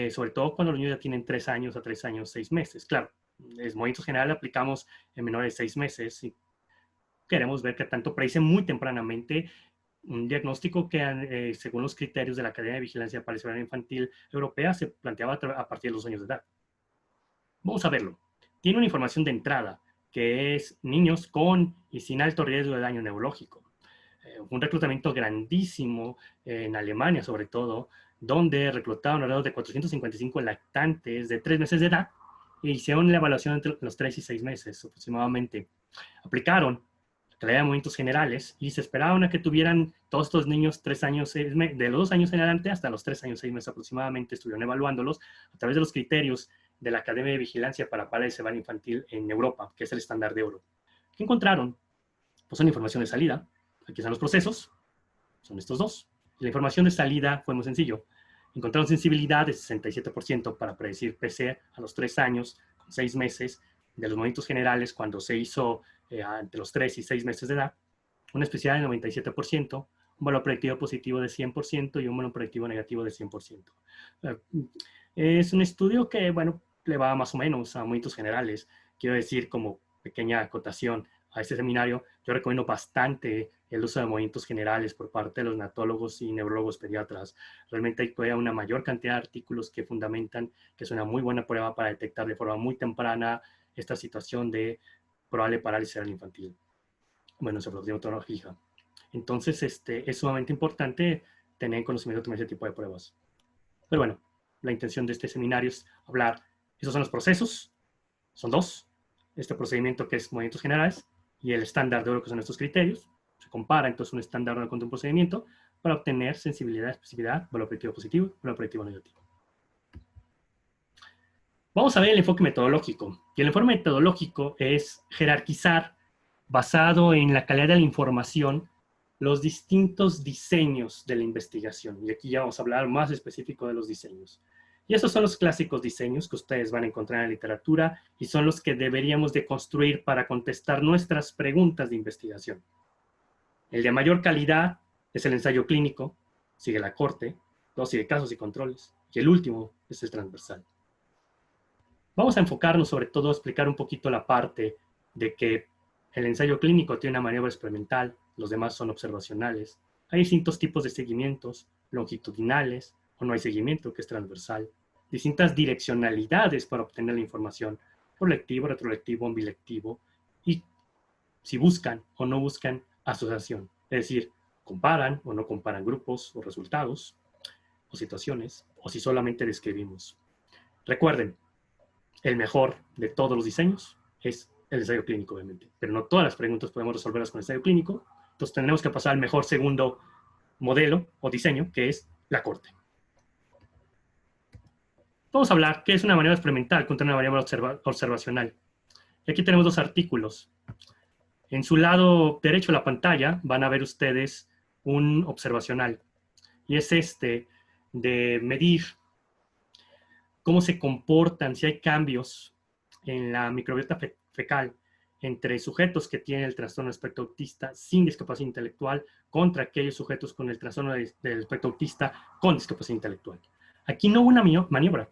sobre todo cuando los niños ya tienen 3 años a 3 años, 6 meses. Claro, los movimientos generales aplicamos en menores de 6 meses y queremos ver que tanto predice muy tempranamente un diagnóstico que, según los criterios de la Academia de Vigilancia de Parálisis Cerebral Infantil Europea, se planteaba a partir de los 2 años de edad. Vamos a verlo. Tiene una información de entrada, que es niños con y sin alto riesgo de daño neurológico. Un reclutamiento grandísimo en Alemania, sobre todo, donde reclutaron alrededor de 455 lactantes de 3 meses de edad e hicieron la evaluación entre los 3 y 6 meses aproximadamente. Aplicaron calidad de movimientos generales y se esperaban a que tuvieran todos estos niños 3 años, 6 meses, de los 2 años en adelante hasta los 3 años, 6 meses aproximadamente, estuvieron evaluándolos a través de los criterios de la Academia de Vigilancia para Parálisis Cerebral Infantil en Europa, que es el estándar de oro. ¿Qué encontraron? Pues son información de salida. Aquí están los procesos, son estos 2. La información de salida fue muy sencillo. Encontraron sensibilidad de 67% para predecir PC a los 3 años, con 6 meses, de los movimientos generales cuando se hizo entre los 3 y 6 meses de edad, una especial de 97%, un valor predictivo positivo de 100% y un valor predictivo negativo de 100%. Es un estudio que, bueno, le va más o menos a movimientos generales. Quiero decir, como pequeña acotación a este seminario, yo recomiendo bastante el uso de movimientos generales por parte de los neonatólogos y neurólogos pediatras. Realmente hay una mayor cantidad de artículos que fundamentan que es una muy buena prueba para detectar de forma muy temprana esta situación de probable parálisis cerebral infantil. Bueno, encefalografía fija. Entonces, es sumamente importante tener conocimiento de ese tipo de pruebas. Pero bueno, la intención de este seminario es hablar, esos son los procesos, son 2, este procedimiento que es movimientos generales y el estándar de oro, que son estos criterios. Se compara entonces un estándar de oro contra un procedimiento para obtener sensibilidad, especificidad, valor predictivo positivo, valor predictivo negativo. Vamos a ver el enfoque metodológico. Y el enfoque metodológico es jerarquizar, basado en la calidad de la información, los distintos diseños de la investigación. Y aquí ya vamos a hablar más específico de los diseños. Y esos son los clásicos diseños que ustedes van a encontrar en la literatura y son los que deberíamos de construir para contestar nuestras preguntas de investigación. El de mayor calidad es el ensayo clínico, sigue la corte, dosis de casos y controles, y el último es el transversal. Vamos a enfocarnos sobre todo a explicar un poquito la parte de que el ensayo clínico tiene una maniobra experimental, los demás son observacionales. Hay distintos tipos de seguimientos, longitudinales, o no hay seguimiento, que es transversal. Distintas direccionalidades para obtener la información, prolectivo, retrolectivo, ambilectivo, y si buscan o no buscan asociación. Es decir, comparan o no comparan grupos o resultados, o situaciones, o si solamente describimos. Recuerden, el mejor de todos los diseños es el ensayo clínico, obviamente, pero no todas las preguntas podemos resolverlas con el ensayo clínico, entonces tenemos que pasar al mejor segundo modelo o diseño, que es la corte. Vamos a hablar qué es una maniobra experimental contra una maniobra observacional. Y aquí tenemos dos artículos. En su lado derecho de la pantalla van a ver ustedes un observacional, y es este de medir cómo se comportan, si hay cambios en la microbiota fecal entre sujetos que tienen el trastorno del espectro autista sin discapacidad intelectual contra aquellos sujetos con el trastorno del espectro autista con discapacidad intelectual. Aquí no hubo una maniobra.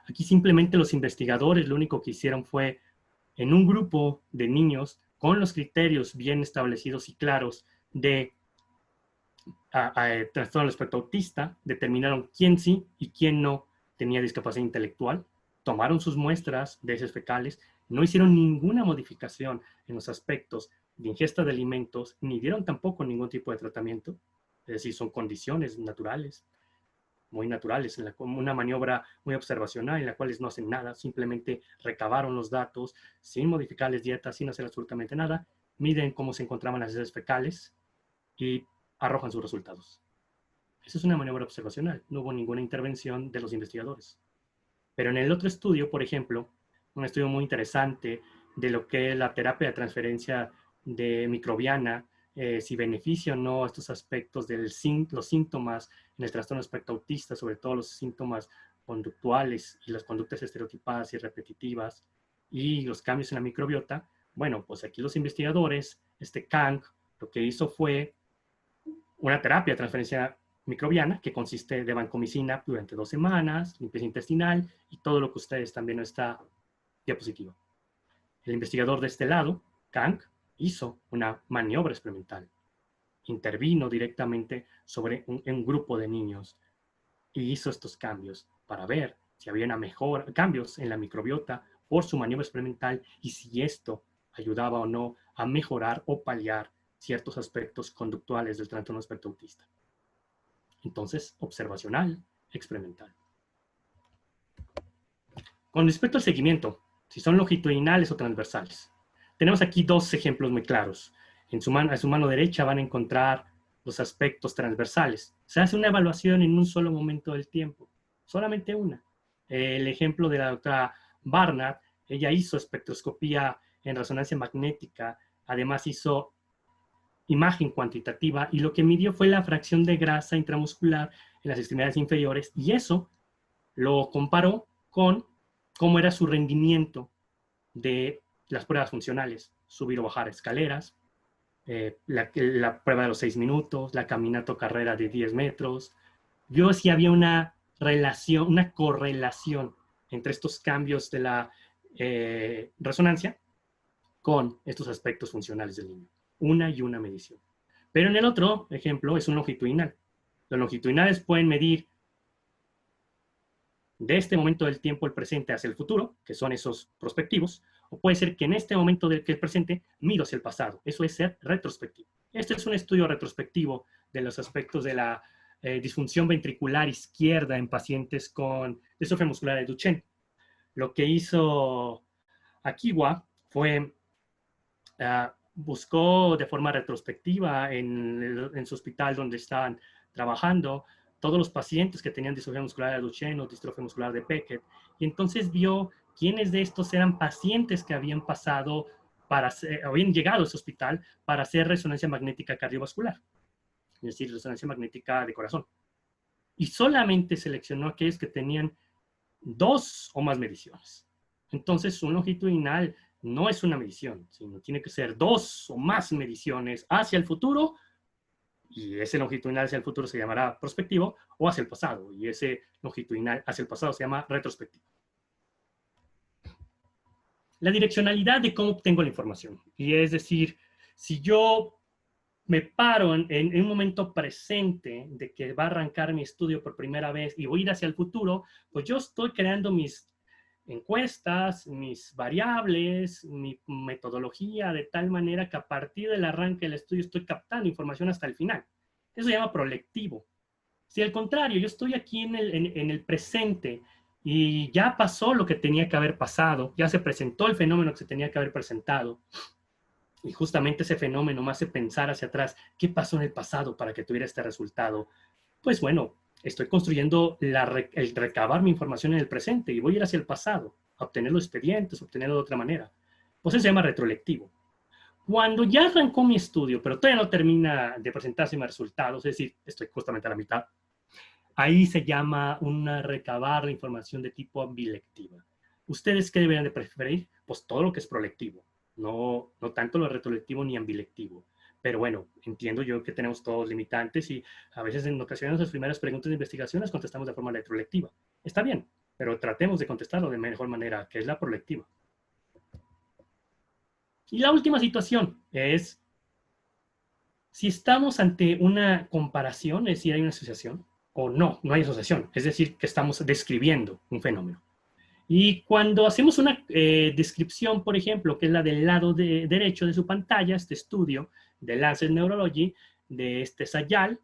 Aquí simplemente los investigadores lo único que hicieron fue, en un grupo de niños con los criterios bien establecidos y claros de trastorno del espectro autista, determinaron quién sí y quién no tenía discapacidad intelectual, tomaron sus muestras de heces fecales, no hicieron ninguna modificación en los aspectos de ingesta de alimentos, ni dieron tampoco ningún tipo de tratamiento, es decir, son condiciones naturales, muy naturales, una maniobra muy observacional en la cual no hacen nada, simplemente recabaron los datos sin modificarles dietas, sin hacer absolutamente nada, miden cómo se encontraban las heces fecales y arrojan sus resultados. Esa es una maniobra observacional, no hubo ninguna intervención de los investigadores. Pero en el otro estudio, por ejemplo, un estudio muy interesante de lo que es la terapia de transferencia de microbiana, si beneficia o no estos aspectos de los síntomas en el trastorno espectro autista, sobre todo los síntomas conductuales y las conductas estereotipadas y repetitivas y los cambios en la microbiota. Bueno, pues aquí los investigadores, Kang, lo que hizo fue una terapia de transferencia microbiana que consiste de vancomicina durante 2 semanas, limpieza intestinal y todo lo que ustedes están viendo en esta diapositiva. El investigador de este lado, Kang, hizo una maniobra experimental. Intervino directamente sobre un grupo de niños y hizo estos cambios para ver si había cambios en la microbiota por su maniobra experimental y si esto ayudaba o no a mejorar o paliar ciertos aspectos conductuales del trastorno espectro autista. Entonces, observacional, experimental. Con respecto al seguimiento, si son longitudinales o transversales, tenemos aquí dos ejemplos muy claros. A su mano derecha van a encontrar los aspectos transversales. Se hace una evaluación en un solo momento del tiempo, solamente una. El ejemplo de la doctora Barnard, ella hizo espectroscopía en resonancia magnética, además hizo imagen cuantitativa y lo que midió fue la fracción de grasa intramuscular en las extremidades inferiores y eso lo comparó con cómo era su rendimiento de las pruebas funcionales, subir o bajar escaleras, la prueba de los 6 minutos, la caminata o carrera de 10 metros. Vio si había una relación, una correlación entre estos cambios de la resonancia con estos aspectos funcionales del niño. Una y una medición. Pero en el otro ejemplo es un longitudinal. Los longitudinales pueden medir de este momento del tiempo el presente hacia el futuro, que son esos prospectivos, o puede ser que en este momento del que el presente mido hacia el pasado. Eso es ser retrospectivo. Este es un estudio retrospectivo de los aspectos de la disfunción ventricular izquierda en pacientes con distrofia muscular de Duchenne. Lo que hizo Akiwa fue buscó de forma retrospectiva en su hospital donde estaban trabajando todos los pacientes que tenían distrofia muscular de Duchenne o distrofia muscular de Beckett, y entonces vio quiénes de estos eran pacientes que habían pasado habían llegado a ese hospital para hacer resonancia magnética cardiovascular, es decir, resonancia magnética de corazón. Y solamente seleccionó aquellos que tenían 2 o más mediciones. Entonces, un longitudinal no es una medición, sino tiene que ser 2 o más mediciones hacia el futuro, y ese longitudinal hacia el futuro se llamará prospectivo, o hacia el pasado, y ese longitudinal hacia el pasado se llama retrospectivo. La direccionalidad de cómo obtengo la información, y es decir, si yo me paro en un momento presente de que va a arrancar mi estudio por primera vez y voy a ir hacia el futuro, pues yo estoy creando mis encuestas, mis variables, mi metodología, de tal manera que a partir del arranque del estudio estoy captando información hasta el final. Eso se llama prolectivo. Si al contrario, yo estoy aquí en el presente y ya pasó lo que tenía que haber pasado, ya se presentó el fenómeno que se tenía que haber presentado, y justamente ese fenómeno me hace pensar hacia atrás, ¿qué pasó en el pasado para que tuviera este resultado? Pues bueno, estoy construyendo el recabar mi información en el presente y voy a ir hacia el pasado, a obtener los expedientes, obtenerlo de otra manera. Pues eso se llama retroelectivo. Cuando ya arrancó mi estudio, pero todavía no termina de presentarse mis resultados, es decir, estoy justamente a la mitad, ahí se llama una recabar la información de tipo bilectiva. ¿Ustedes qué deberían de preferir? Pues todo lo que es prolectivo. No tanto lo retrolectivo ni ambilectivo. Pero bueno, entiendo yo que tenemos todos limitantes y a veces en ocasiones las primeras preguntas de investigación las contestamos de forma retrolectiva. Está bien, pero tratemos de contestarlo de mejor manera, que es la prolectiva. Y la última situación es, si estamos ante una comparación, es decir, hay una asociación, o no hay asociación, es decir, que estamos describiendo un fenómeno. Y cuando hacemos una descripción, por ejemplo, que es la del lado derecho de su pantalla, este estudio de Lancet Neurology, de este Sayal,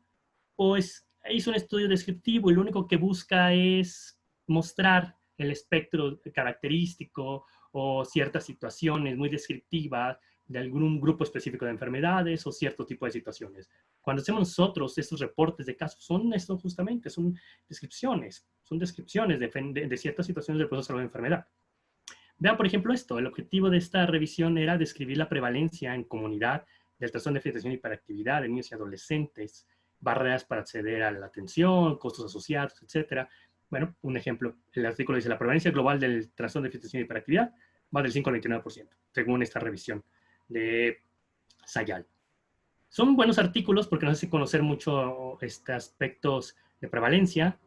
pues hizo un estudio descriptivo y lo único que busca es mostrar el espectro característico o ciertas situaciones muy descriptivas de algún grupo específico de enfermedades o cierto tipo de situaciones. Cuando hacemos nosotros estos reportes de casos, son esto justamente, son descripciones de ciertas situaciones del proceso de salud de enfermedad. Vean, por ejemplo, esto. El objetivo de esta revisión era describir la prevalencia en comunidad del trastorno de afectación y hiperactividad de niños y adolescentes, barreras para acceder a la atención, costos asociados, etcétera. Bueno, un ejemplo, el artículo dice, la prevalencia global del trastorno de afectación y hiperactividad va del 5 al 29%, según esta revisión de Sayal. Son buenos artículos porque nos hacen conocer mucho aspectos de prevalencia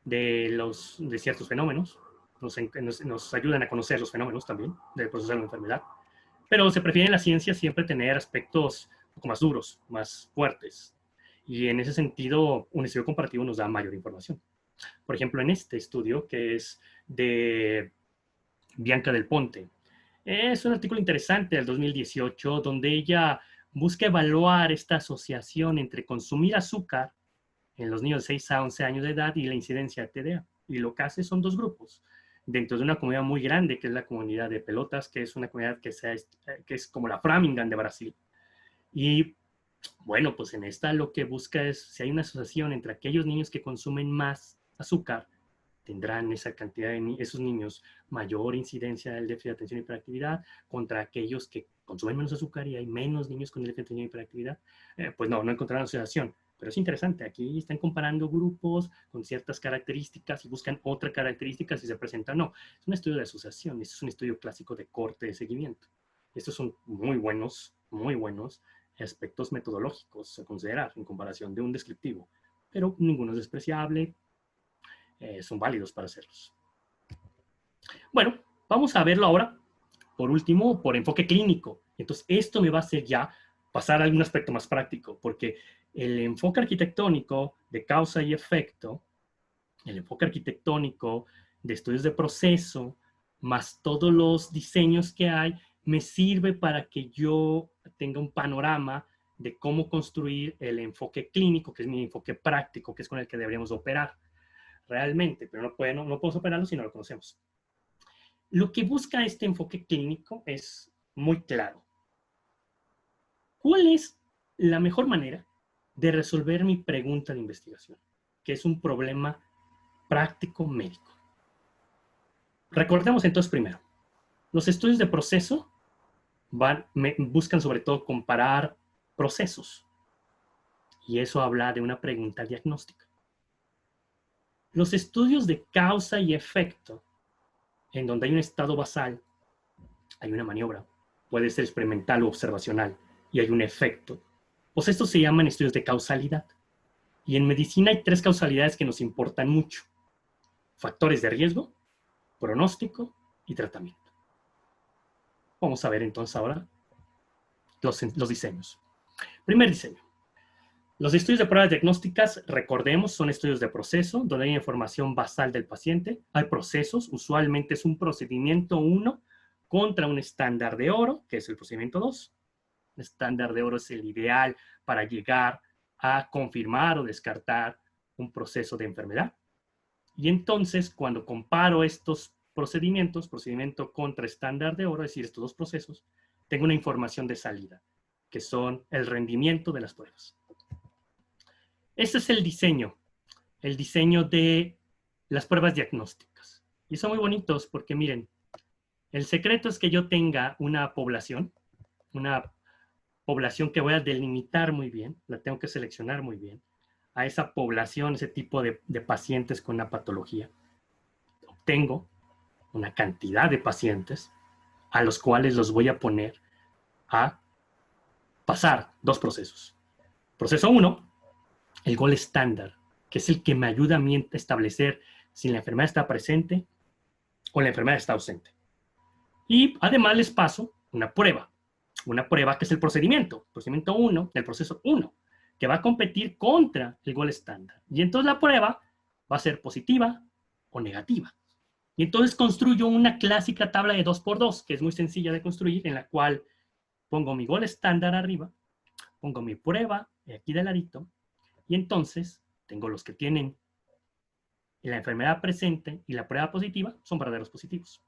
de ciertos fenómenos, nos ayudan a conocer los fenómenos también del proceso de la enfermedad, pero se prefiere en la ciencia siempre tener aspectos un poco más duros, más fuertes, y en ese sentido un estudio comparativo nos da mayor información. Por ejemplo, en este estudio, que es de Bianca del Ponte, es un artículo interesante del 2018, donde ella busca evaluar esta asociación entre consumir azúcar en los niños de 6 a 11 años de edad y la incidencia de TDA. Y lo que hace son dos grupos, dentro de una comunidad muy grande, que es la comunidad de Pelotas, que es una comunidad que es como la Framingham de Brasil. Y bueno, pues en esta lo que busca es, si hay una asociación entre aquellos niños que consumen más azúcar, tendrán esa cantidad de esos niños mayor incidencia del déficit de atención y hiperactividad contra aquellos que consumen menos azúcar y hay menos niños con déficit de atención y hiperactividad. Pues no encontrarán asociación. Pero es interesante, aquí están comparando grupos con ciertas características y buscan otra característica si se presenta o no. Es un estudio de asociación, es un estudio clásico de corte de seguimiento. Estos son muy buenos aspectos metodológicos a considerar en comparación de un descriptivo, pero ninguno es despreciable, son válidos para hacerlos. Bueno, vamos a verlo ahora, por último, por enfoque clínico. Entonces, esto me va a hacer ya pasar a algún aspecto más práctico, porque el enfoque arquitectónico de causa y efecto, el enfoque arquitectónico de estudios de proceso, más todos los diseños que hay, me sirve para que yo tenga un panorama de cómo construir el enfoque clínico, que es mi enfoque práctico, que es con el que deberíamos operar realmente, pero no podemos operarlo si no lo conocemos. Lo que busca este enfoque clínico es muy claro. ¿Cuál es la mejor manera de resolver mi pregunta de investigación? Que es un problema práctico médico. Recordemos entonces primero, los estudios de proceso buscan sobre todo comparar procesos. Y eso habla de una pregunta diagnóstica. Los estudios de causa y efecto, en donde hay un estado basal, hay una maniobra, puede ser experimental o observacional, y hay un efecto. Pues estos se llaman estudios de causalidad. Y en medicina hay 3 causalidades que nos importan mucho: factores de riesgo, pronóstico y tratamiento. Vamos a ver entonces ahora los diseños. Primer diseño. Los estudios de pruebas diagnósticas, recordemos, son estudios de proceso, donde hay información basal del paciente. Hay procesos, usualmente es un procedimiento 1 contra un estándar de oro, que es el procedimiento 2. El estándar de oro es el ideal para llegar a confirmar o descartar un proceso de enfermedad. Y entonces, cuando comparo estos procedimientos, procedimiento contra estándar de oro, es decir, estos 2 procesos, tengo una información de salida, que son el rendimiento de las pruebas. Este es el diseño de las pruebas diagnósticas. Y son muy bonitos porque, miren, el secreto es que yo tenga una población que voy a delimitar muy bien, la tengo que seleccionar muy bien, a esa población, ese tipo de pacientes con una patología. Obtengo una cantidad de pacientes a los cuales los voy a poner a pasar 2 procesos. Proceso 1, el gol estándar, que es el que me ayuda a mí a establecer si la enfermedad está presente o la enfermedad está ausente. Y además les paso una prueba que es el procedimiento 1 del proceso 1, que va a competir contra el gol estándar. Y entonces la prueba va a ser positiva o negativa. Y entonces construyo una clásica tabla de 2x2, que es muy sencilla de construir, en la cual pongo mi gol estándar arriba, pongo mi prueba aquí de ladito, y entonces tengo los que tienen la enfermedad presente y la prueba positiva, son verdaderos positivos.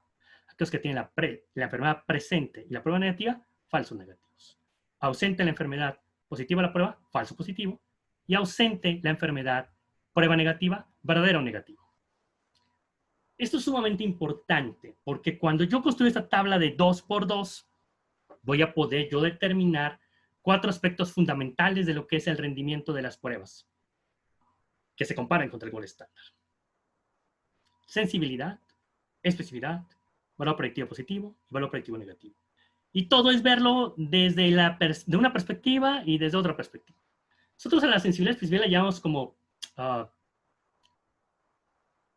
Aquellos que tienen la enfermedad presente y la prueba negativa, falsos negativos. Ausente la enfermedad, positiva la prueba, falso positivo. Y ausente la enfermedad, prueba negativa, verdadero negativo. Esto es sumamente importante porque cuando yo construyo esta tabla de 2x2, voy a poder yo determinar 4 aspectos fundamentales de lo que es el rendimiento de las pruebas que se comparan contra el gol estándar. Sensibilidad, especificidad, valor predictivo positivo y valor predictivo negativo. Y todo es verlo desde de una perspectiva y desde otra perspectiva. Nosotros a la sensibilidad y especificidad la llamamos como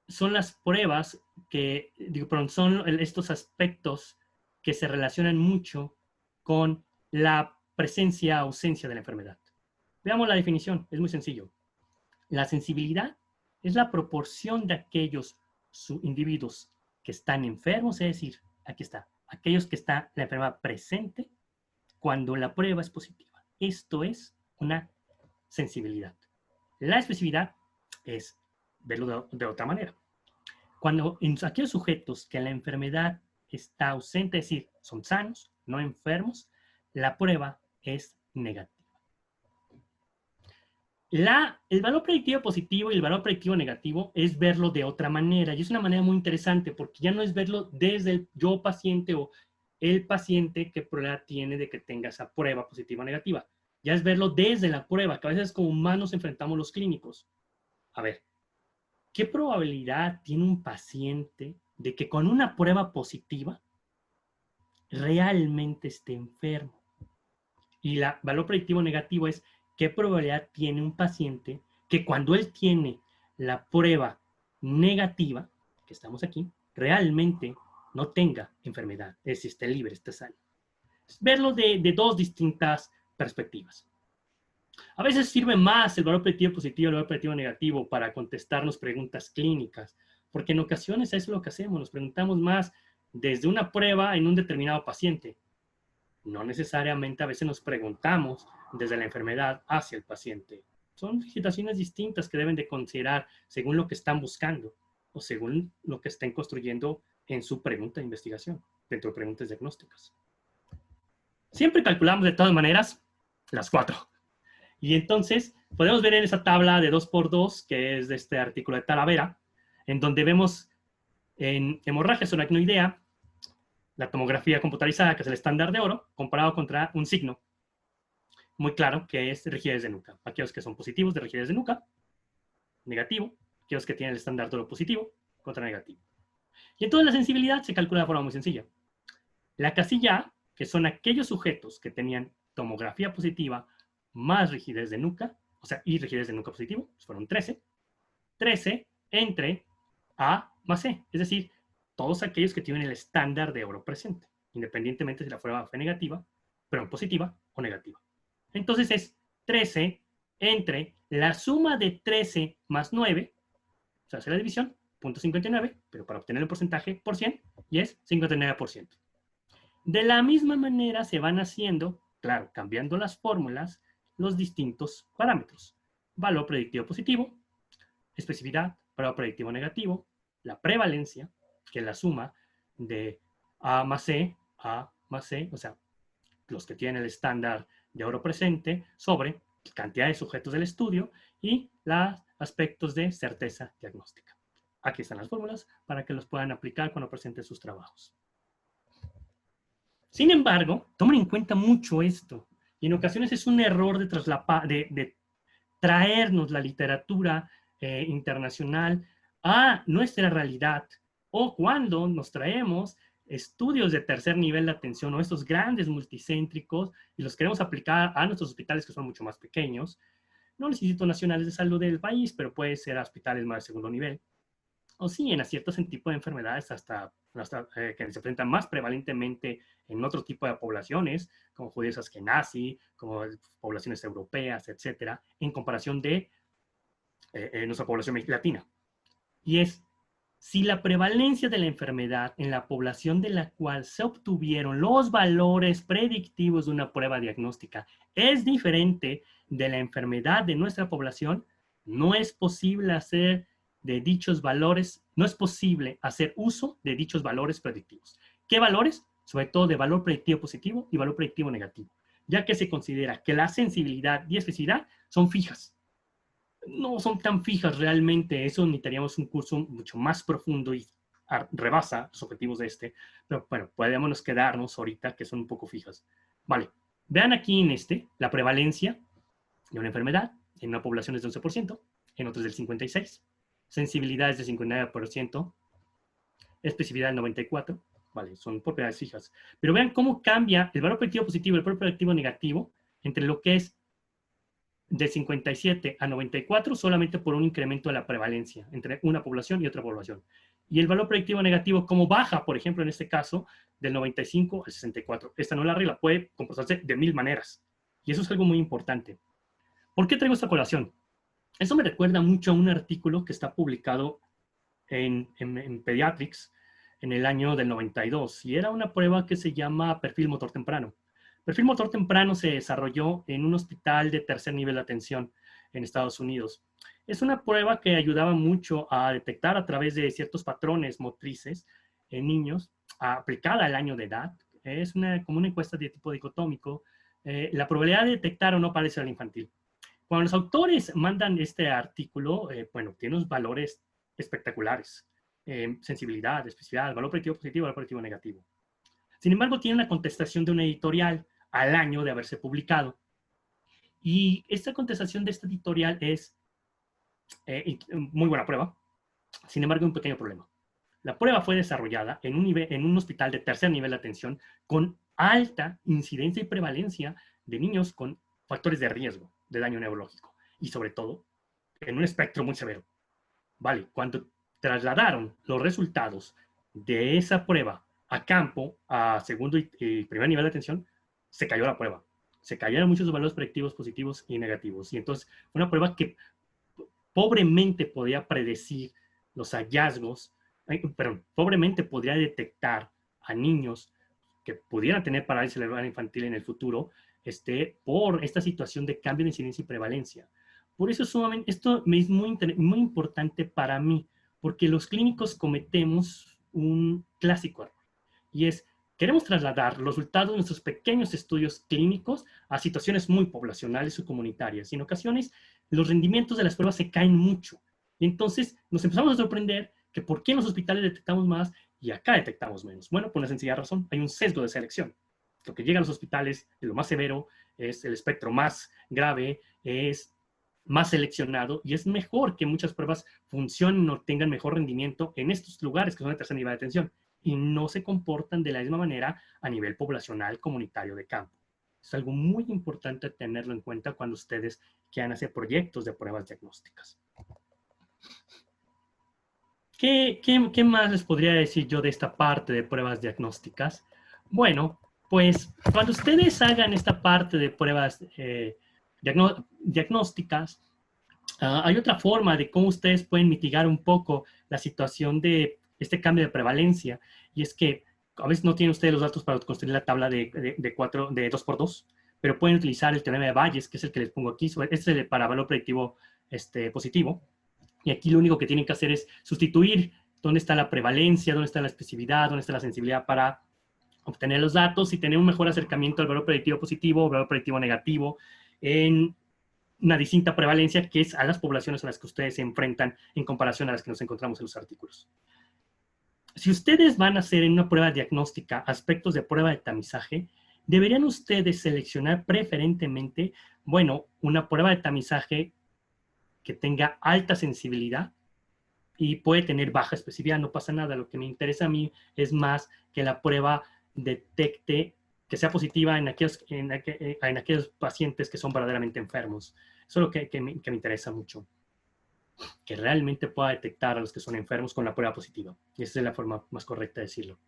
son las pruebas que, son estos aspectos que se relacionan mucho con la presencia o ausencia de la enfermedad. Veamos la definición, es muy sencillo. La sensibilidad es la proporción de aquellos individuos que están enfermos, es decir, aquí está, aquellos que está la enfermedad presente cuando la prueba es positiva. Esto es una sensibilidad. La especificidad es verlo de otra manera. Cuando en aquellos sujetos que la enfermedad está ausente, es decir, son sanos, no enfermos, la prueba es negativa. El valor predictivo positivo y el valor predictivo negativo es verlo de otra manera, y es una manera muy interesante porque ya no es verlo desde el yo paciente o el paciente qué probabilidad tiene de que tenga esa prueba positiva o negativa. Ya es verlo desde la prueba, que a veces como humanos enfrentamos los clínicos. A ver, ¿qué probabilidad tiene un paciente de que con una prueba positiva realmente esté enfermo? Y el valor predictivo negativo es qué probabilidad tiene un paciente que cuando él tiene la prueba negativa, que estamos aquí, realmente no tenga enfermedad, es decir, esté libre, esté sano. Es verlo de 2 distintas perspectivas. A veces sirve más el valor predictivo positivo y el valor predictivo negativo para contestarnos preguntas clínicas, porque en ocasiones eso es lo que hacemos, nos preguntamos más desde una prueba en un determinado paciente. No necesariamente a veces nos preguntamos desde la enfermedad hacia el paciente. Son situaciones distintas que deben de considerar según lo que están buscando o según lo que estén construyendo en su pregunta de investigación, dentro de preguntas diagnósticas. Siempre calculamos de todas maneras las 4. Y entonces podemos ver en esa tabla de 2x2, que es de este artículo de Talavera, en donde vemos en hemorragia aracnoidea la tomografía computarizada, que es el estándar de oro, comparado contra un signo muy claro, que es rigidez de nuca. Aquellos que son positivos de rigidez de nuca, negativo, aquellos que tienen el estándar de oro positivo contra negativo. Y entonces la sensibilidad se calcula de forma muy sencilla. La casilla A, que son aquellos sujetos que tenían tomografía positiva más rigidez de nuca, o sea, y rigidez de nuca positivo, fueron 13, 13 entre A más C, es decir, todos aquellos que tienen el estándar de oro presente, independientemente si la prueba fue negativa, pero positiva o negativa. Entonces es 13 entre la suma de 13 más 9, o sea, hace la división, 0.59, pero para obtener el porcentaje por 100, y es 59%. De la misma manera se van haciendo, claro, cambiando las fórmulas, los distintos parámetros. Valor predictivo positivo, especificidad, valor predictivo negativo, la prevalencia, que es la suma de A más C, o sea, los que tienen el estándar de oro presente, sobre cantidad de sujetos del estudio y los aspectos de certeza diagnóstica. Aquí están las fórmulas para que los puedan aplicar cuando presenten sus trabajos. Sin embargo, tomen en cuenta mucho esto. Y en ocasiones es un error de traernos la literatura internacional a nuestra realidad, o cuando nos traemos estudios de tercer nivel de atención o estos grandes multicéntricos y los queremos aplicar a nuestros hospitales que son mucho más pequeños, no los institutos nacionales de salud del país, pero puede ser a hospitales más de segundo nivel, o sí, en ciertos tipos de enfermedades hasta que se presentan más prevalentemente en otro tipo de poblaciones, como judíos askenazí, como poblaciones europeas, etcétera, en comparación de nuestra población latina. Y es, si la prevalencia de la enfermedad en la población de la cual se obtuvieron los valores predictivos de una prueba diagnóstica es diferente de la enfermedad de nuestra población, no es posible hacer de dichos valores, no es posible hacer uso de dichos valores predictivos. ¿Qué valores? Sobre todo de valor predictivo positivo y valor predictivo negativo, ya que se considera que la sensibilidad y especificidad son fijas. No son tan fijas realmente, eso necesitaríamos un curso mucho más profundo y rebasa los objetivos de este, pero bueno, podemos quedarnos ahorita que son un poco fijas. Vale, vean aquí en la prevalencia de una enfermedad en una población es de 11%, en otras del 56%, sensibilidad es de 59%, especificidad del 94%, vale, son propiedades fijas. Pero vean cómo cambia el valor predictivo positivo y el valor predictivo negativo entre lo que es de 57 a 94 solamente por un incremento de la prevalencia entre una población y otra población. Y el valor predictivo negativo, como baja, por ejemplo, en este caso, del 95 al 64. Esta no es la regla, puede comportarse de 1000 maneras. Y eso es algo muy importante. ¿Por qué traigo esta colación? Eso me recuerda mucho a un artículo que está publicado en Pediatrics en el año del 92. Y era una prueba que se llama perfil motor temprano. Perfil motor temprano se desarrolló en un hospital de tercer nivel de atención en Estados Unidos. Es una prueba que ayudaba mucho a detectar a través de ciertos patrones motrices en niños, aplicada al año de edad. Es como una encuesta de tipo dicotómico. La probabilidad de detectar o no parece al infantil. Cuando los autores mandan este artículo, bueno, tiene unos valores espectaculares. Sensibilidad, especificidad, valor predictivo positivo, valor predictivo negativo. Sin embargo, tiene una contestación de una editorial al año de haberse publicado. Y esta contestación de esta editorial es muy buena prueba. Sin embargo, hay un pequeño problema. La prueba fue desarrollada en un hospital de tercer nivel de atención con alta incidencia y prevalencia de niños con factores de riesgo de daño neurológico. Y sobre todo, en un espectro muy severo. Vale, cuando trasladaron los resultados de esa prueba a campo, a segundo y primer nivel de atención, se cayó la prueba. Se cayeron muchos valores predictivos positivos y negativos. Y entonces, una prueba que pobremente podía predecir los hallazgos, perdón, pobremente podría detectar a niños que pudieran tener parálisis cerebral infantil en el futuro, por esta situación de cambio de incidencia y prevalencia. Por eso esto es muy importante para mí, porque los clínicos cometemos un clásico error, y es, queremos trasladar los resultados de nuestros pequeños estudios clínicos a situaciones muy poblacionales o comunitarias, y en ocasiones los rendimientos de las pruebas se caen mucho, y entonces nos empezamos a sorprender que por qué en los hospitales detectamos más y acá detectamos menos. Bueno, por una sencilla razón, hay un sesgo de selección. Lo que llega a los hospitales es lo más severo, es el espectro más grave, es más seleccionado y es mejor que muchas pruebas funcionen o tengan mejor rendimiento en estos lugares que son de tercer nivel de atención y no se comportan de la misma manera a nivel poblacional comunitario de campo. Es algo muy importante tenerlo en cuenta cuando ustedes quieran hacer proyectos de pruebas diagnósticas. ¿Qué más les podría decir yo de esta parte de pruebas diagnósticas? Bueno, pues cuando ustedes hagan esta parte de pruebas diagnósticas, hay otra forma de cómo ustedes pueden mitigar un poco la situación de este cambio de prevalencia, y es que a veces no tienen ustedes los datos para construir la tabla de 2x2, pero pueden utilizar el teorema de Bayes, que es el que les pongo aquí, este es el para valor predictivo positivo. Y aquí lo único que tienen que hacer es sustituir dónde está la prevalencia, dónde está la especificidad, dónde está la sensibilidad para obtener los datos y tener un mejor acercamiento al valor predictivo positivo o valor predictivo negativo en una distinta prevalencia que es a las poblaciones a las que ustedes se enfrentan en comparación a las que nos encontramos en los artículos. Si ustedes van a hacer en una prueba diagnóstica aspectos de prueba de tamizaje, deberían ustedes seleccionar preferentemente, bueno, una prueba de tamizaje que tenga alta sensibilidad y puede tener baja especificidad, no pasa nada. Lo que me interesa a mí es más que la prueba detecte, que sea positiva en aquellos pacientes que son verdaderamente enfermos. Eso es lo que me interesa mucho. Que realmente pueda detectar a los que son enfermos con la prueba positiva. Y esa es la forma más correcta de decirlo.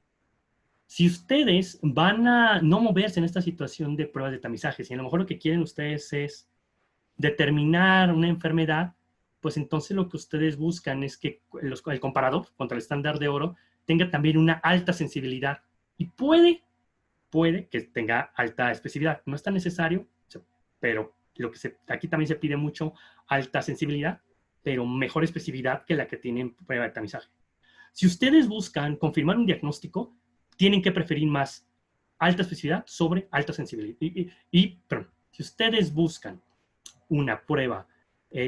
Si ustedes van a no moverse en esta situación de pruebas de tamizaje, si a lo mejor lo que quieren ustedes es determinar una enfermedad, pues entonces lo que ustedes buscan es que el comparador contra el estándar de oro tenga también una alta sensibilidad y puede que tenga alta especificidad. No es tan necesario, pero aquí también se pide mucho alta sensibilidad, pero mejor especificidad que la que tienen prueba de tamizaje. Si ustedes buscan confirmar un diagnóstico, tienen que preferir más alta especificidad sobre alta sensibilidad. Perdón, si ustedes buscan una prueba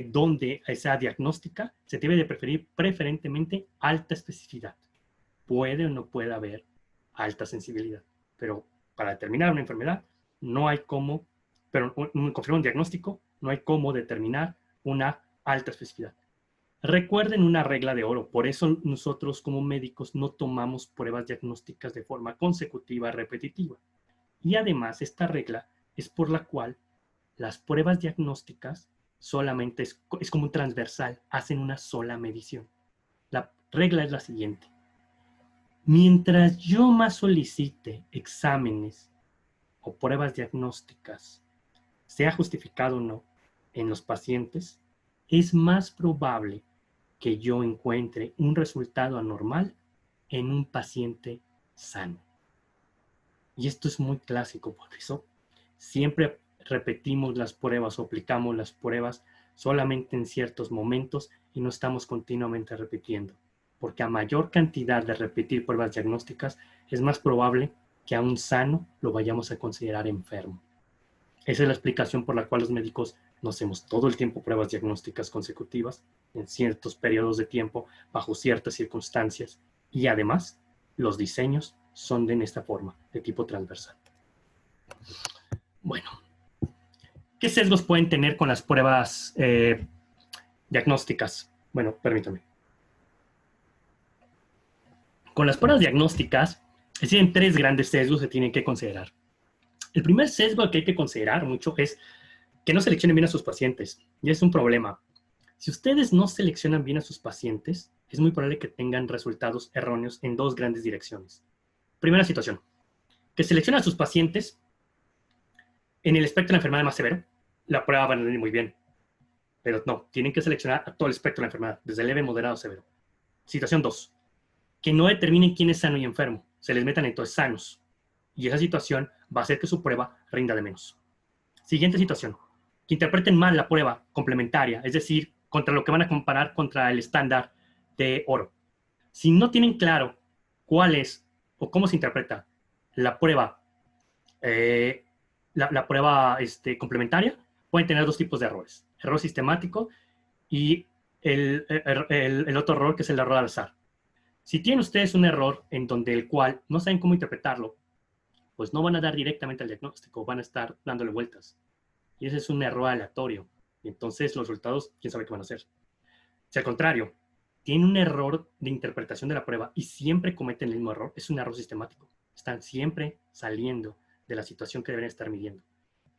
donde sea diagnóstica, se debe de preferir preferentemente alta especificidad. Puede o no puede haber alta sensibilidad, pero para determinar una enfermedad no hay cómo, pero confirmar un diagnóstico, no hay cómo determinar una alta especificidad. Recuerden una regla de oro, por eso nosotros como médicos no tomamos pruebas diagnósticas de forma consecutiva, repetitiva. Y además esta regla es por la cual las pruebas diagnósticas solamente es como un transversal, hacen una sola medición. La regla es la siguiente. Mientras yo más solicite exámenes o pruebas diagnósticas, sea justificado o no, en los pacientes, es más probable que yo encuentre un resultado anormal en un paciente sano. Y esto es muy clásico, por eso siempre repetimos las pruebas o aplicamos las pruebas solamente en ciertos momentos y no estamos continuamente repitiendo, porque a mayor cantidad de repetir pruebas diagnósticas es más probable que a un sano lo vayamos a considerar enfermo. Esa es la explicación por la cual los médicos no hacemos todo el tiempo pruebas diagnósticas consecutivas en ciertos periodos de tiempo, bajo ciertas circunstancias, y además los diseños son de esta forma, de tipo transversal. Bueno, ¿qué sesgos pueden tener con las pruebas diagnósticas? Bueno, permítame. Con las pruebas diagnósticas existen 3 grandes sesgos que tienen que considerar. El primer sesgo que hay que considerar mucho es que no seleccionen bien a sus pacientes. Y es un problema. Si ustedes no seleccionan bien a sus pacientes, es muy probable que tengan resultados erróneos en 2 grandes direcciones. Primera situación, que seleccionan a sus pacientes en el espectro de la enfermedad más severo, la prueba va a venir muy bien. Pero no, tienen que seleccionar a todo el espectro de la enfermedad, desde leve, moderado, severo. Situación 2, que no determinen quién es sano y enfermo, se les metan entonces sanos. Y esa situación va a hacer que su prueba rinda de menos. Siguiente situación, que interpreten mal la prueba complementaria, es decir, contra lo que van a comparar contra el estándar de oro. Si no tienen claro cuál es o cómo se interpreta la prueba, la prueba complementaria, pueden tener 2 tipos de errores. Error sistemático y el otro error que es el error al azar. Si tienen ustedes un error en donde el cual no saben cómo interpretarlo, pues no van a dar directamente al diagnóstico, van a estar dándole vueltas. Y ese es un error aleatorio. Y entonces los resultados, quién sabe qué van a hacer. Si al contrario, tiene un error de interpretación de la prueba y siempre cometen el mismo error, es un error sistemático. Están siempre saliendo de la situación que deben estar midiendo.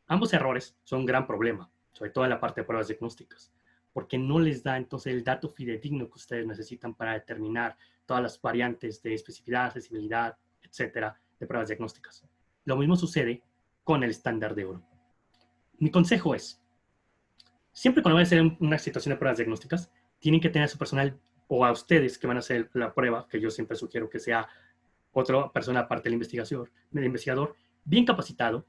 Ambos errores son un gran problema, sobre todo en la parte de pruebas diagnósticas, porque no les da entonces el dato fidedigno que ustedes necesitan para determinar todas las variantes de especificidad, sensibilidad, etcétera, de pruebas diagnósticas. Lo mismo sucede con el estándar de oro. Mi consejo es, siempre cuando vayan a hacer una situación de pruebas diagnósticas, tienen que tener a su personal o a ustedes que van a hacer la prueba, que yo siempre sugiero que sea otra persona aparte del investigador, bien capacitado,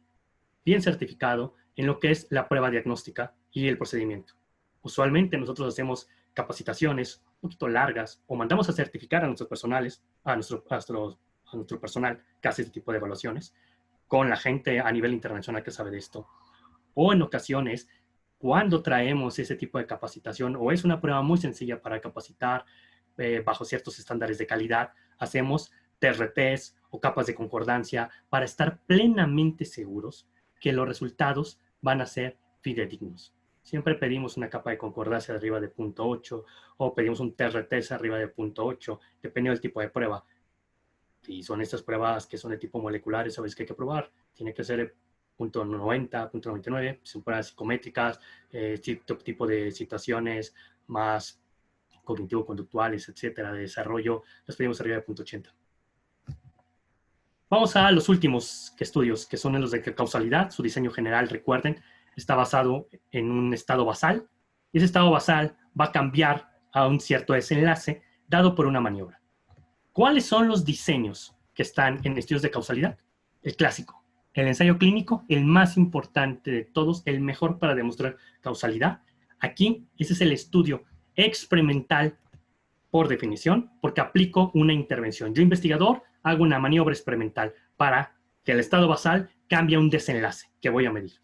bien certificado en lo que es la prueba diagnóstica y el procedimiento. Usualmente nosotros hacemos capacitaciones un poquito largas o mandamos a certificar a nuestros personales, a nuestro personal que hace este tipo de evaluaciones, con la gente a nivel internacional que sabe de esto. O en ocasiones, cuando traemos ese tipo de capacitación o es una prueba muy sencilla para capacitar bajo ciertos estándares de calidad, hacemos TRTs o capas de concordancia para estar plenamente seguros que los resultados van a ser fidedignos. Siempre pedimos una capa de concordancia de arriba de 0.8 o pedimos un TRT arriba de 0.8, dependiendo del tipo de prueba. Y son estas pruebas que son de tipo molecular, sabes que hay que probar. Tiene que ser .90, .99, son pruebas psicométricas, tipo de situaciones más cognitivo-conductuales, etcétera, de desarrollo, las pedimos arriba de 0.80. Vamos a los últimos estudios, que son los de causalidad. Su diseño general, recuerden, está basado en un estado basal, y ese estado basal va a cambiar a un cierto desenlace dado por una maniobra. ¿Cuáles son los diseños que están en estudios de causalidad? El clásico, el ensayo clínico, el más importante de todos, el mejor para demostrar causalidad. Aquí, ese es el estudio experimental por definición, porque aplico una intervención. Yo, investigador, hago una maniobra experimental para que el estado basal cambie un desenlace que voy a medir.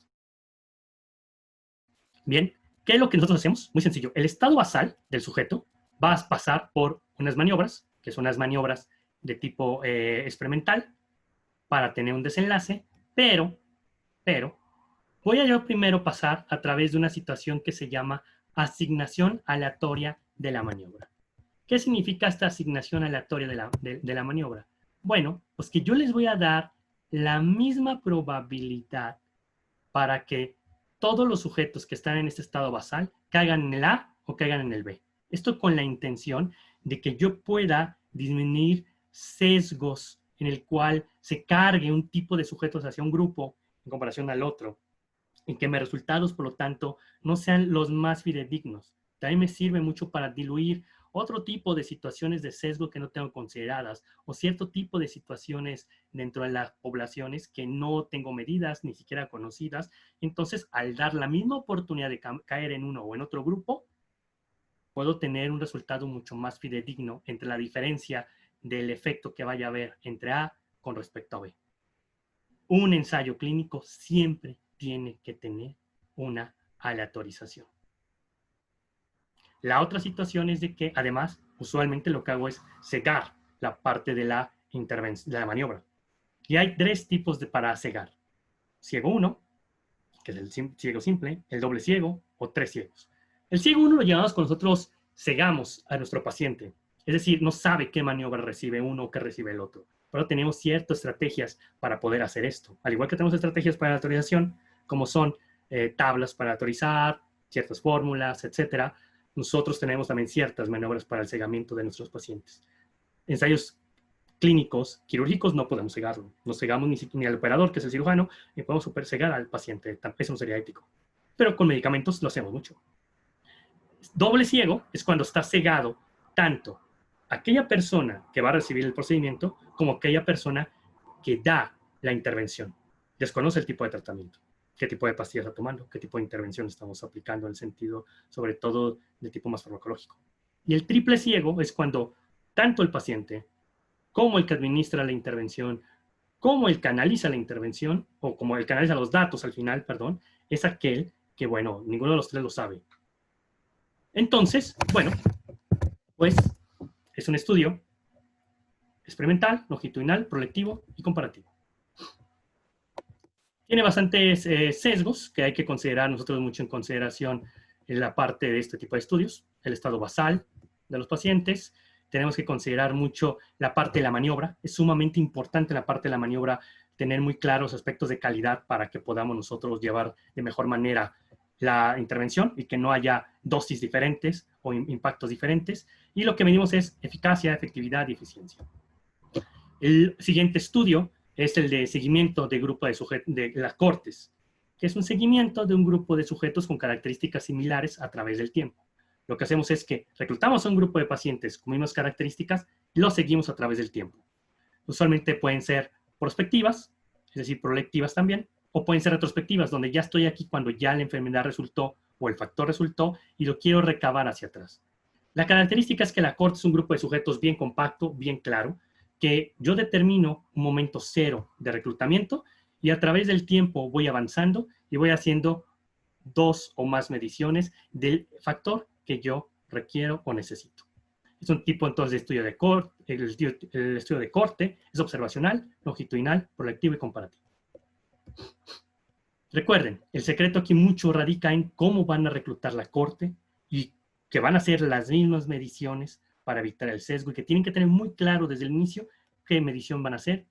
Bien, ¿qué es lo que nosotros hacemos? Muy sencillo. El estado basal del sujeto va a pasar por unas maniobras, que son unas maniobras de tipo experimental, para tener un desenlace, pero, voy a yo primero pasar a través de una situación que se llama asignación aleatoria de la maniobra. ¿Qué significa esta asignación aleatoria de la maniobra? Bueno, pues que yo les voy a dar la misma probabilidad para que todos los sujetos que están en este estado basal caigan en el A o caigan en el B. Esto con la intención de que yo pueda disminuir sesgos en el cual se cargue un tipo de sujetos hacia un grupo en comparación al otro, y que mis resultados, por lo tanto, no sean los más fidedignos. También me sirve mucho para diluir otro tipo de situaciones de sesgo que no tengo consideradas o cierto tipo de situaciones dentro de las poblaciones que no tengo medidas, ni siquiera conocidas. Entonces, al dar la misma oportunidad de caer en uno o en otro grupo, puedo tener un resultado mucho más fidedigno entre la diferencia del efecto que vaya a haber entre A con respecto a B. Un ensayo clínico siempre tiene que tener una aleatorización. La otra situación es de que, además, usualmente lo que hago es cegar la parte de la maniobra. Y hay tres tipos para cegar. Ciego 1, que es el ciego simple, el doble ciego o tres ciegos. El ciego 1 lo llamamos cuando nosotros cegamos a nuestro paciente. Es decir, no sabe qué maniobra recibe uno o qué recibe el otro. Pero tenemos ciertas estrategias para poder hacer esto. Al igual que tenemos estrategias para la autorización, como son tablas para autorizar, ciertas fórmulas, etcétera. Nosotros tenemos también ciertas maniobras para el cegamiento de nuestros pacientes. Ensayos clínicos, quirúrgicos, no podemos cegarlo. No cegamos ni al operador, que es el cirujano, ni podemos super cegar al paciente. Eso no sería ético. Pero con medicamentos lo hacemos mucho. Doble ciego es cuando está cegado tanto aquella persona que va a recibir el procedimiento como aquella persona que da la intervención. Desconoce el tipo de tratamiento, qué tipo de pastillas está tomando, qué tipo de intervención estamos aplicando en el sentido, sobre todo, de tipo más farmacológico. Y el triple ciego es cuando tanto el paciente como el que administra la intervención, como el que analiza la intervención, o como el que analiza los datos al final, perdón, es aquel que, bueno, ninguno de los tres lo sabe. Entonces, bueno, pues es un estudio experimental, longitudinal, proyectivo y comparativo. Tiene bastantes sesgos que hay que considerar nosotros mucho en consideración en la parte de este tipo de estudios, el estado basal de los pacientes. Tenemos que considerar mucho la parte de la maniobra. Es sumamente importante la parte de la maniobra tener muy claros aspectos de calidad para que podamos nosotros llevar de mejor manera la intervención y que no haya dosis diferentes o impactos diferentes. Y lo que medimos es eficacia, efectividad y eficiencia. El siguiente estudio es el de seguimiento de grupo de las cortes, que es un seguimiento de un grupo de sujetos con características similares a través del tiempo. Lo que hacemos es que reclutamos a un grupo de pacientes con mismas características y los seguimos a través del tiempo. Usualmente pueden ser prospectivas, es decir, proyectivas también, o pueden ser retrospectivas, donde ya estoy aquí cuando ya la enfermedad resultó o el factor resultó y lo quiero recabar hacia atrás. La característica es que la corte es un grupo de sujetos bien compacto, bien claro, que yo determino un momento cero de reclutamiento y a través del tiempo voy avanzando y voy haciendo 2 o más mediciones del factor que yo requiero o necesito. Es un tipo entonces de estudio de corte, el estudio de corte es observacional, longitudinal, proyectivo y comparativo. Recuerden, el secreto aquí mucho radica en cómo van a reclutar la corte y que van a hacer las mismas mediciones para evitar el sesgo y que tienen que tener muy claro desde el inicio qué medición van a hacer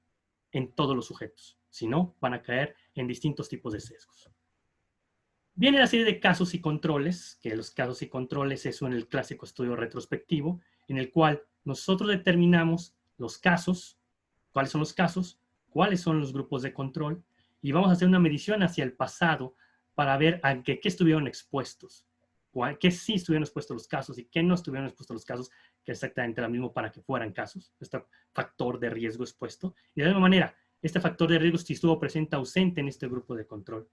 en todos los sujetos. Si no, van a caer en distintos tipos de sesgos. Viene la serie de casos y controles, que los casos y controles es en el clásico estudio retrospectivo, en el cual nosotros determinamos los casos, cuáles son los grupos de control, y vamos a hacer una medición hacia el pasado para ver a qué estuvieron expuestos, qué sí estuvieron expuestos los casos y qué no estuvieron expuestos los casos, que es exactamente lo mismo para que fueran casos, este factor de riesgo expuesto. Y de la misma manera, este factor de riesgo si estuvo presente ausente en este grupo de control.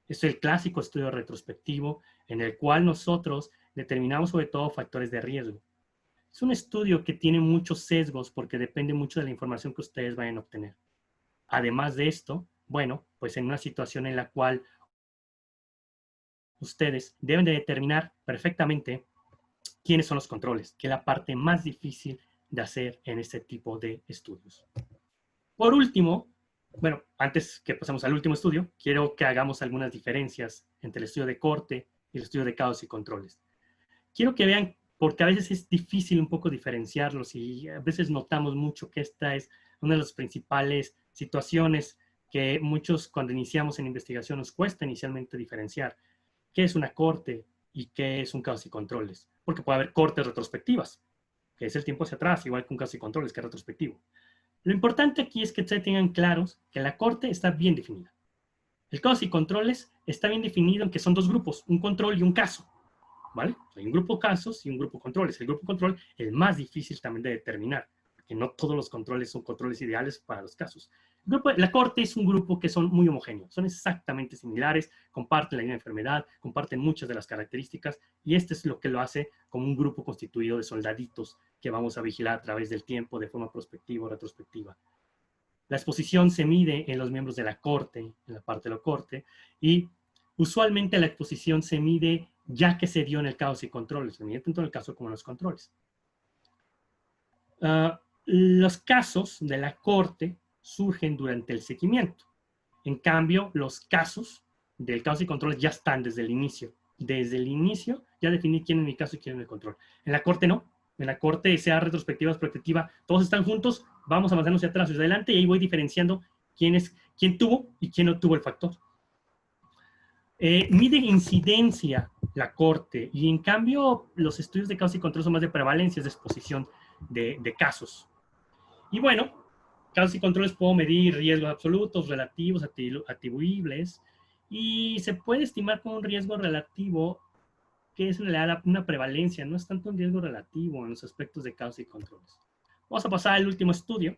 Es el clásico estudio retrospectivo en el cual nosotros determinamos sobre todo factores de riesgo. Es un estudio que tiene muchos sesgos porque depende mucho de la información que ustedes vayan a obtener. Además de esto, bueno, pues en una situación en la cual ustedes deben de determinar perfectamente quiénes son los controles, que es la parte más difícil de hacer en este tipo de estudios. Por último, bueno, antes que pasemos al último estudio, quiero que hagamos algunas diferencias entre el estudio de corte y el estudio de casos y controles. Quiero que vean, porque a veces es difícil un poco diferenciarlos y a veces notamos mucho que esta es una de las principales situaciones que muchos cuando iniciamos en investigación nos cuesta inicialmente diferenciar qué es una corte y qué es un casos y controles. Porque puede haber cortes retrospectivas, que es el tiempo hacia atrás, igual que un casos y controles, que es retrospectivo. Lo importante aquí es que ustedes tengan claros que la corte está bien definida. El casos y controles está bien definido en que son dos grupos, un control y un caso. ¿Vale? Hay un grupo casos y un grupo controles. El grupo control es el más difícil también de determinar, porque no todos los controles son controles ideales para los casos. La corte es un grupo que son muy homogéneos, son exactamente similares, comparten la misma enfermedad, comparten muchas de las características, y este es lo que lo hace como un grupo constituido de soldaditos que vamos a vigilar a través del tiempo de forma prospectiva o retrospectiva. La exposición se mide en los miembros de la corte, en la parte de la corte, y usualmente la exposición se mide ya que se dio en el casos y controles, se mide tanto en el caso como en los controles. Los casos de la corte surgen durante el seguimiento. En cambio, los casos del casos y controles ya están desde el inicio. Desde el inicio ya definí quién es mi caso y quién es mi control. En la corte no. En la corte, sea retrospectiva o prospectiva, todos están juntos, vamos avanzando hacia atrás y hacia adelante y ahí voy diferenciando quién tuvo y quién no tuvo el factor. Mide incidencia la corte y en cambio los estudios de causa y control son más de prevalencia, de exposición de casos. Y bueno, casos y controles puedo medir riesgos absolutos, relativos, atribuibles y se puede estimar como un riesgo relativo que es en realidad una prevalencia, no es tanto un riesgo relativo en los aspectos de causa y controles. Vamos a pasar al último estudio,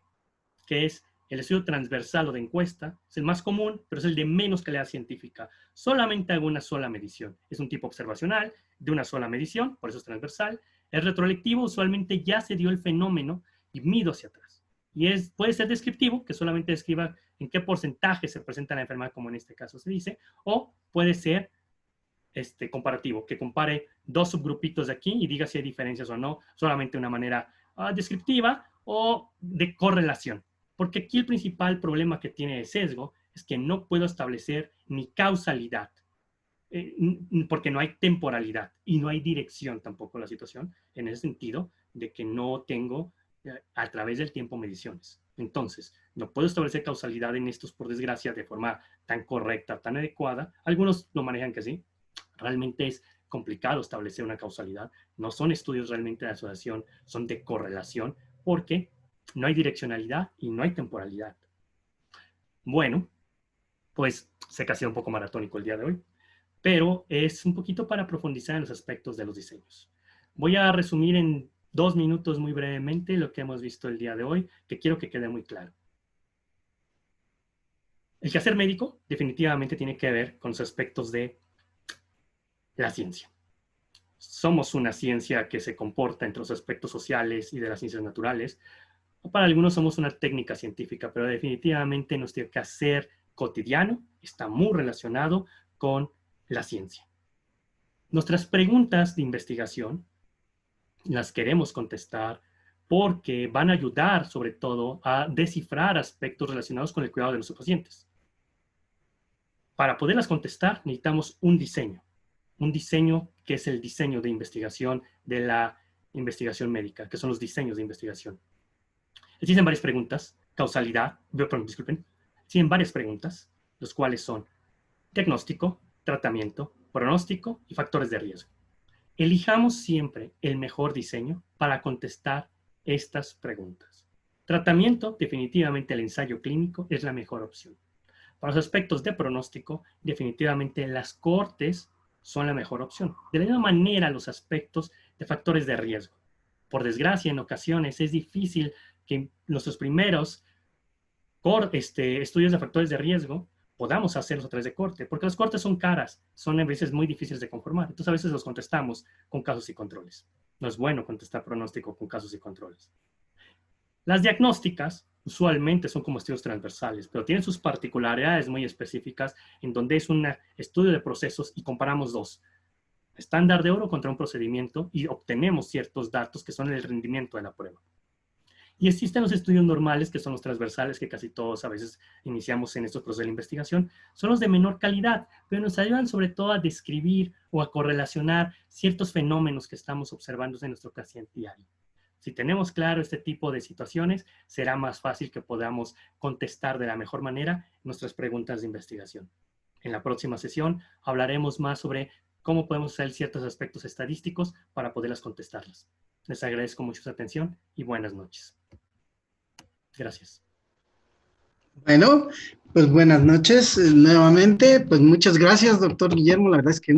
que es el estudio transversal o de encuesta. Es el más común, pero es el de menos calidad científica. Solamente hago una sola medición. Es un tipo observacional de una sola medición, por eso es transversal. Es retrolectivo, usualmente ya se dio el fenómeno y mido hacia atrás. Y puede ser descriptivo, que solamente describa en qué porcentaje se presenta la enfermedad, como en este caso se dice, o puede ser comparativo, que compare dos subgrupitos de aquí y diga si hay diferencias o no, solamente de una manera descriptiva o de correlación. Porque aquí el principal problema que tiene el sesgo es que no puedo establecer ni causalidad porque no hay temporalidad y no hay dirección tampoco a la situación, en ese sentido de que no tengo a través del tiempo mediciones. Entonces, no puedo establecer causalidad en estos, por desgracia, de forma tan correcta, tan adecuada. Algunos lo manejan que sí. Realmente es complicado establecer una causalidad. No son estudios realmente de asociación, son de correlación, porque no hay direccionalidad y no hay temporalidad. Bueno, pues sé que ha sido un poco maratónico el día de hoy, pero es un poquito para profundizar en los aspectos de los diseños. Voy a resumir en 2 minutos muy brevemente lo que hemos visto el día de hoy, que quiero que quede muy claro. El quehacer médico definitivamente tiene que ver con los aspectos de la ciencia. Somos una ciencia que se comporta entre los aspectos sociales y de las ciencias naturales. O para algunos somos una técnica científica, pero definitivamente nuestro quehacer cotidiano está muy relacionado con la ciencia. Nuestras preguntas de investigación las queremos contestar porque van a ayudar sobre todo a descifrar aspectos relacionados con el cuidado de nuestros pacientes. Para poderlas contestar necesitamos un diseño que es el diseño de investigación de la investigación médica, que son los diseños de investigación. Existen varias preguntas, causalidad, perdón, disculpen, existen varias preguntas, los cuales son diagnóstico, tratamiento, pronóstico y factores de riesgo. Elijamos siempre el mejor diseño para contestar estas preguntas. Tratamiento, definitivamente el ensayo clínico es la mejor opción. Para los aspectos de pronóstico, definitivamente las cohortes son la mejor opción. De la misma manera, los aspectos de factores de riesgo. Por desgracia, en ocasiones es difícil que nuestros primeros estudios de factores de riesgo podamos hacerlos a través de corte, porque las cortes son caras, son a veces muy difíciles de conformar. Entonces a veces los contestamos con casos y controles. No es bueno contestar pronóstico con casos y controles. Las diagnósticas usualmente son como estudios transversales, pero tienen sus particularidades muy específicas en donde es un estudio de procesos y comparamos dos. Estándar de oro contra un procedimiento y obtenemos ciertos datos que son el rendimiento de la prueba. Y existen los estudios normales, que son los transversales, que casi todos a veces iniciamos en estos procesos de investigación. Son los de menor calidad, pero nos ayudan sobre todo a describir o a correlacionar ciertos fenómenos que estamos observando en nuestro paciente diario. Si tenemos claro este tipo de situaciones, será más fácil que podamos contestar de la mejor manera nuestras preguntas de investigación. En la próxima sesión hablaremos más sobre cómo podemos usar ciertos aspectos estadísticos para poderlas contestarlas. Les agradezco mucho su atención y buenas noches. Gracias. Bueno, pues buenas noches nuevamente. Pues muchas gracias, doctor Guillermo. La verdad es que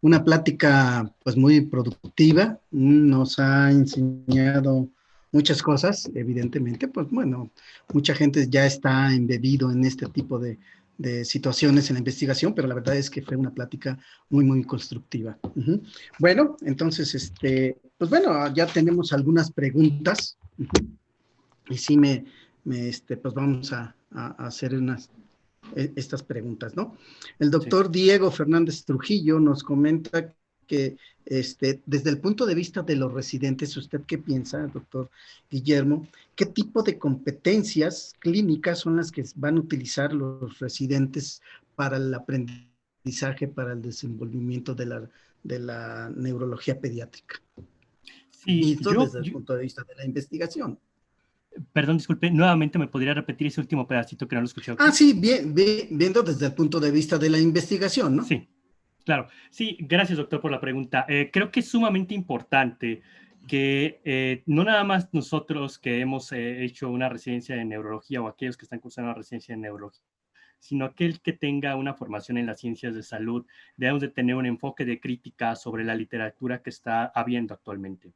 una plática pues muy productiva. Nos ha enseñado muchas cosas, evidentemente. Pues bueno, mucha gente ya está embebido en este tipo de situaciones en la investigación, pero la verdad es que fue una plática muy, muy constructiva. Bueno, entonces, pues bueno, ya tenemos algunas preguntas. Y sí pues vamos a hacer estas preguntas, ¿no? El doctor Diego Fernández Trujillo nos comenta que desde el punto de vista de los residentes, ¿usted qué piensa, doctor Guillermo? ¿Qué tipo de competencias clínicas son las que van a utilizar los residentes para el aprendizaje, para el desenvolvimiento de la neurología pediátrica? Sí, Visto desde el punto de vista de la investigación. Perdón, disculpe, nuevamente me podría repetir ese último pedacito que no lo escuché. Sí, viendo desde el punto de vista de la investigación, ¿no? Sí, claro. Sí, gracias, doctor, por la pregunta. Creo que es sumamente importante que no nada más nosotros que hemos hecho una residencia de neurología o aquellos que están cursando una residencia de neurología, sino aquel que tenga una formación en las ciencias de salud, debemos de tener un enfoque de crítica sobre la literatura que está habiendo actualmente.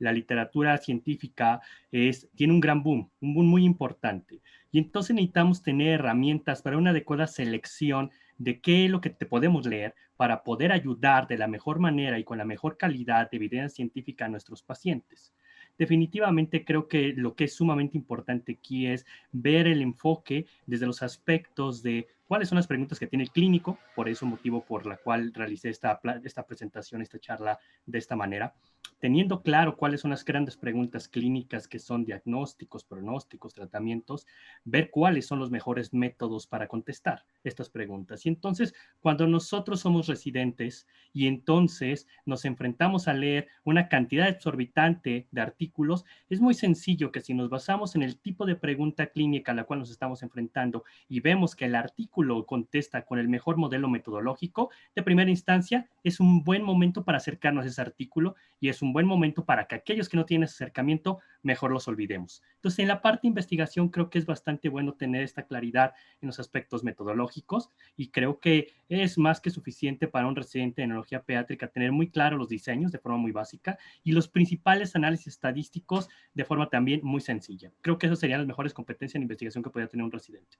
La literatura científica tiene un gran boom, un boom muy importante. Y entonces necesitamos tener herramientas para una adecuada selección de qué es lo que te podemos leer para poder ayudar de la mejor manera y con la mejor calidad de evidencia científica a nuestros pacientes. Definitivamente creo que lo que es sumamente importante aquí es ver el enfoque desde los aspectos de cuáles son las preguntas que tiene el clínico, por eso motivo por la cual realicé esta presentación, esta charla de esta manera, teniendo claro cuáles son las grandes preguntas clínicas que son diagnósticos, pronósticos, tratamientos, ver cuáles son los mejores métodos para contestar estas preguntas. Y entonces, cuando nosotros somos residentes y entonces nos enfrentamos a leer una cantidad exorbitante de artículos, es muy sencillo que si nos basamos en el tipo de pregunta clínica a la cual nos estamos enfrentando y vemos que el artículo contesta con el mejor modelo metodológico, de primera instancia, es un buen momento para acercarnos a ese artículo y es un buen momento para que aquellos que no tienen ese acercamiento, mejor los olvidemos. Entonces, en la parte de investigación creo que es bastante bueno tener esta claridad en los aspectos metodológicos y creo que es más que suficiente para un residente de neurología pediátrica tener muy claro los diseños de forma muy básica y los principales análisis estadísticos de forma también muy sencilla. Creo que esas serían las mejores competencias en investigación que podría tener un residente.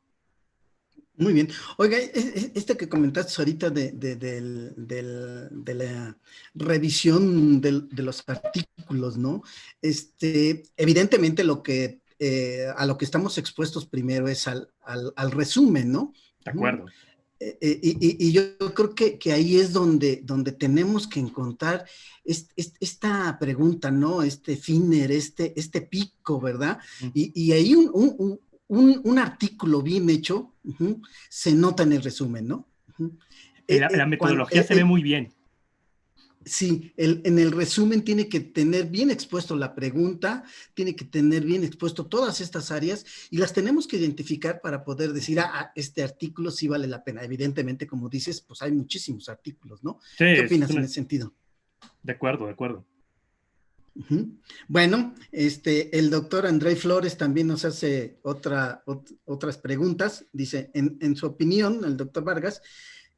Muy bien. Oiga, este que comentaste ahorita de la revisión de los artículos, ¿no? Evidentemente a lo que estamos expuestos primero es al resumen, ¿no? De acuerdo. Y yo creo que ahí es donde tenemos que encontrar esta pregunta, ¿no? Este finner, este pico, ¿verdad? Y ahí un artículo bien hecho se nota en el resumen, ¿no? La metodología se ve muy bien. Sí, en el resumen tiene que tener bien expuesto la pregunta, tiene que tener bien expuesto todas estas áreas y las tenemos que identificar para poder decir, este artículo sí vale la pena. Evidentemente, como dices, pues hay muchísimos artículos, ¿no? Sí, ¿Qué opinas en ese sentido? De acuerdo, de acuerdo. Bueno, el doctor André Flores también nos hace otras preguntas. Dice, en su opinión, el doctor Vargas,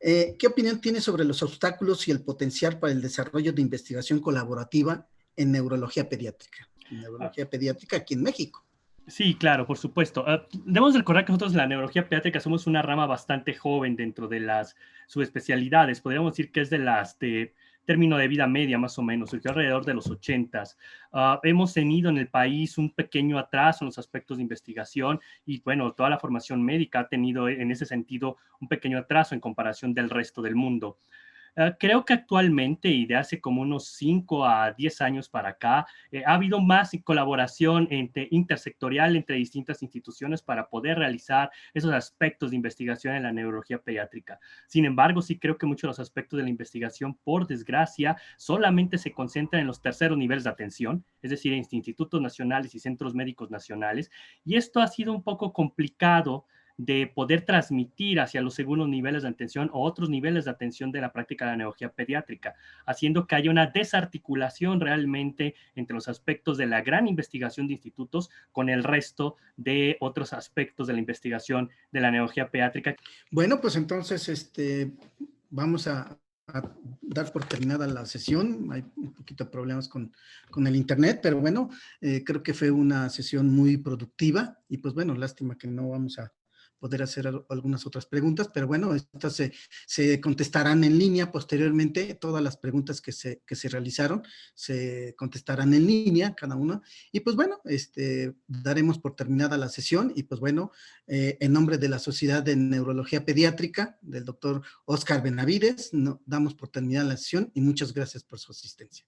¿qué opinión tiene sobre los obstáculos y el potencial para el desarrollo de investigación colaborativa en neurología pediátrica? Neurología pediátrica aquí en México. Sí, claro, por supuesto. Debemos recordar que nosotros en la neurología pediátrica somos una rama bastante joven dentro de las subespecialidades. Podríamos decir que es de las de término de vida media, más o menos, surgió alrededor de los 80s. Hemos tenido en el país un pequeño atraso en los aspectos de investigación y, bueno, toda la formación médica ha tenido en ese sentido un pequeño atraso en comparación del resto del mundo. Creo que actualmente y de hace como unos 5 a 10 años para acá, ha habido más colaboración intersectorial entre distintas instituciones para poder realizar esos aspectos de investigación en la neurología pediátrica. Sin embargo, sí creo que muchos de los aspectos de la investigación, por desgracia, solamente se concentran en los terceros niveles de atención, es decir, en institutos nacionales y centros médicos nacionales, y esto ha sido un poco complicado de poder transmitir hacia los segundos niveles de atención o otros niveles de atención de la práctica de la neurología pediátrica, haciendo que haya una desarticulación realmente entre los aspectos de la gran investigación de institutos con el resto de otros aspectos de la investigación de la neurología pediátrica. Bueno, pues entonces vamos a dar por terminada la sesión. Hay un poquito de problemas con el internet, pero bueno, creo que fue una sesión muy productiva y pues bueno, lástima que no vamos a poder hacer algunas otras preguntas, pero bueno, estas se contestarán en línea posteriormente. Todas las preguntas que se realizaron se contestarán en línea, cada una. Y pues bueno, daremos por terminada la sesión y pues bueno, en nombre de la Sociedad de Neurología Pediátrica, del doctor Oscar Benavides, damos por terminada la sesión y muchas gracias por su asistencia.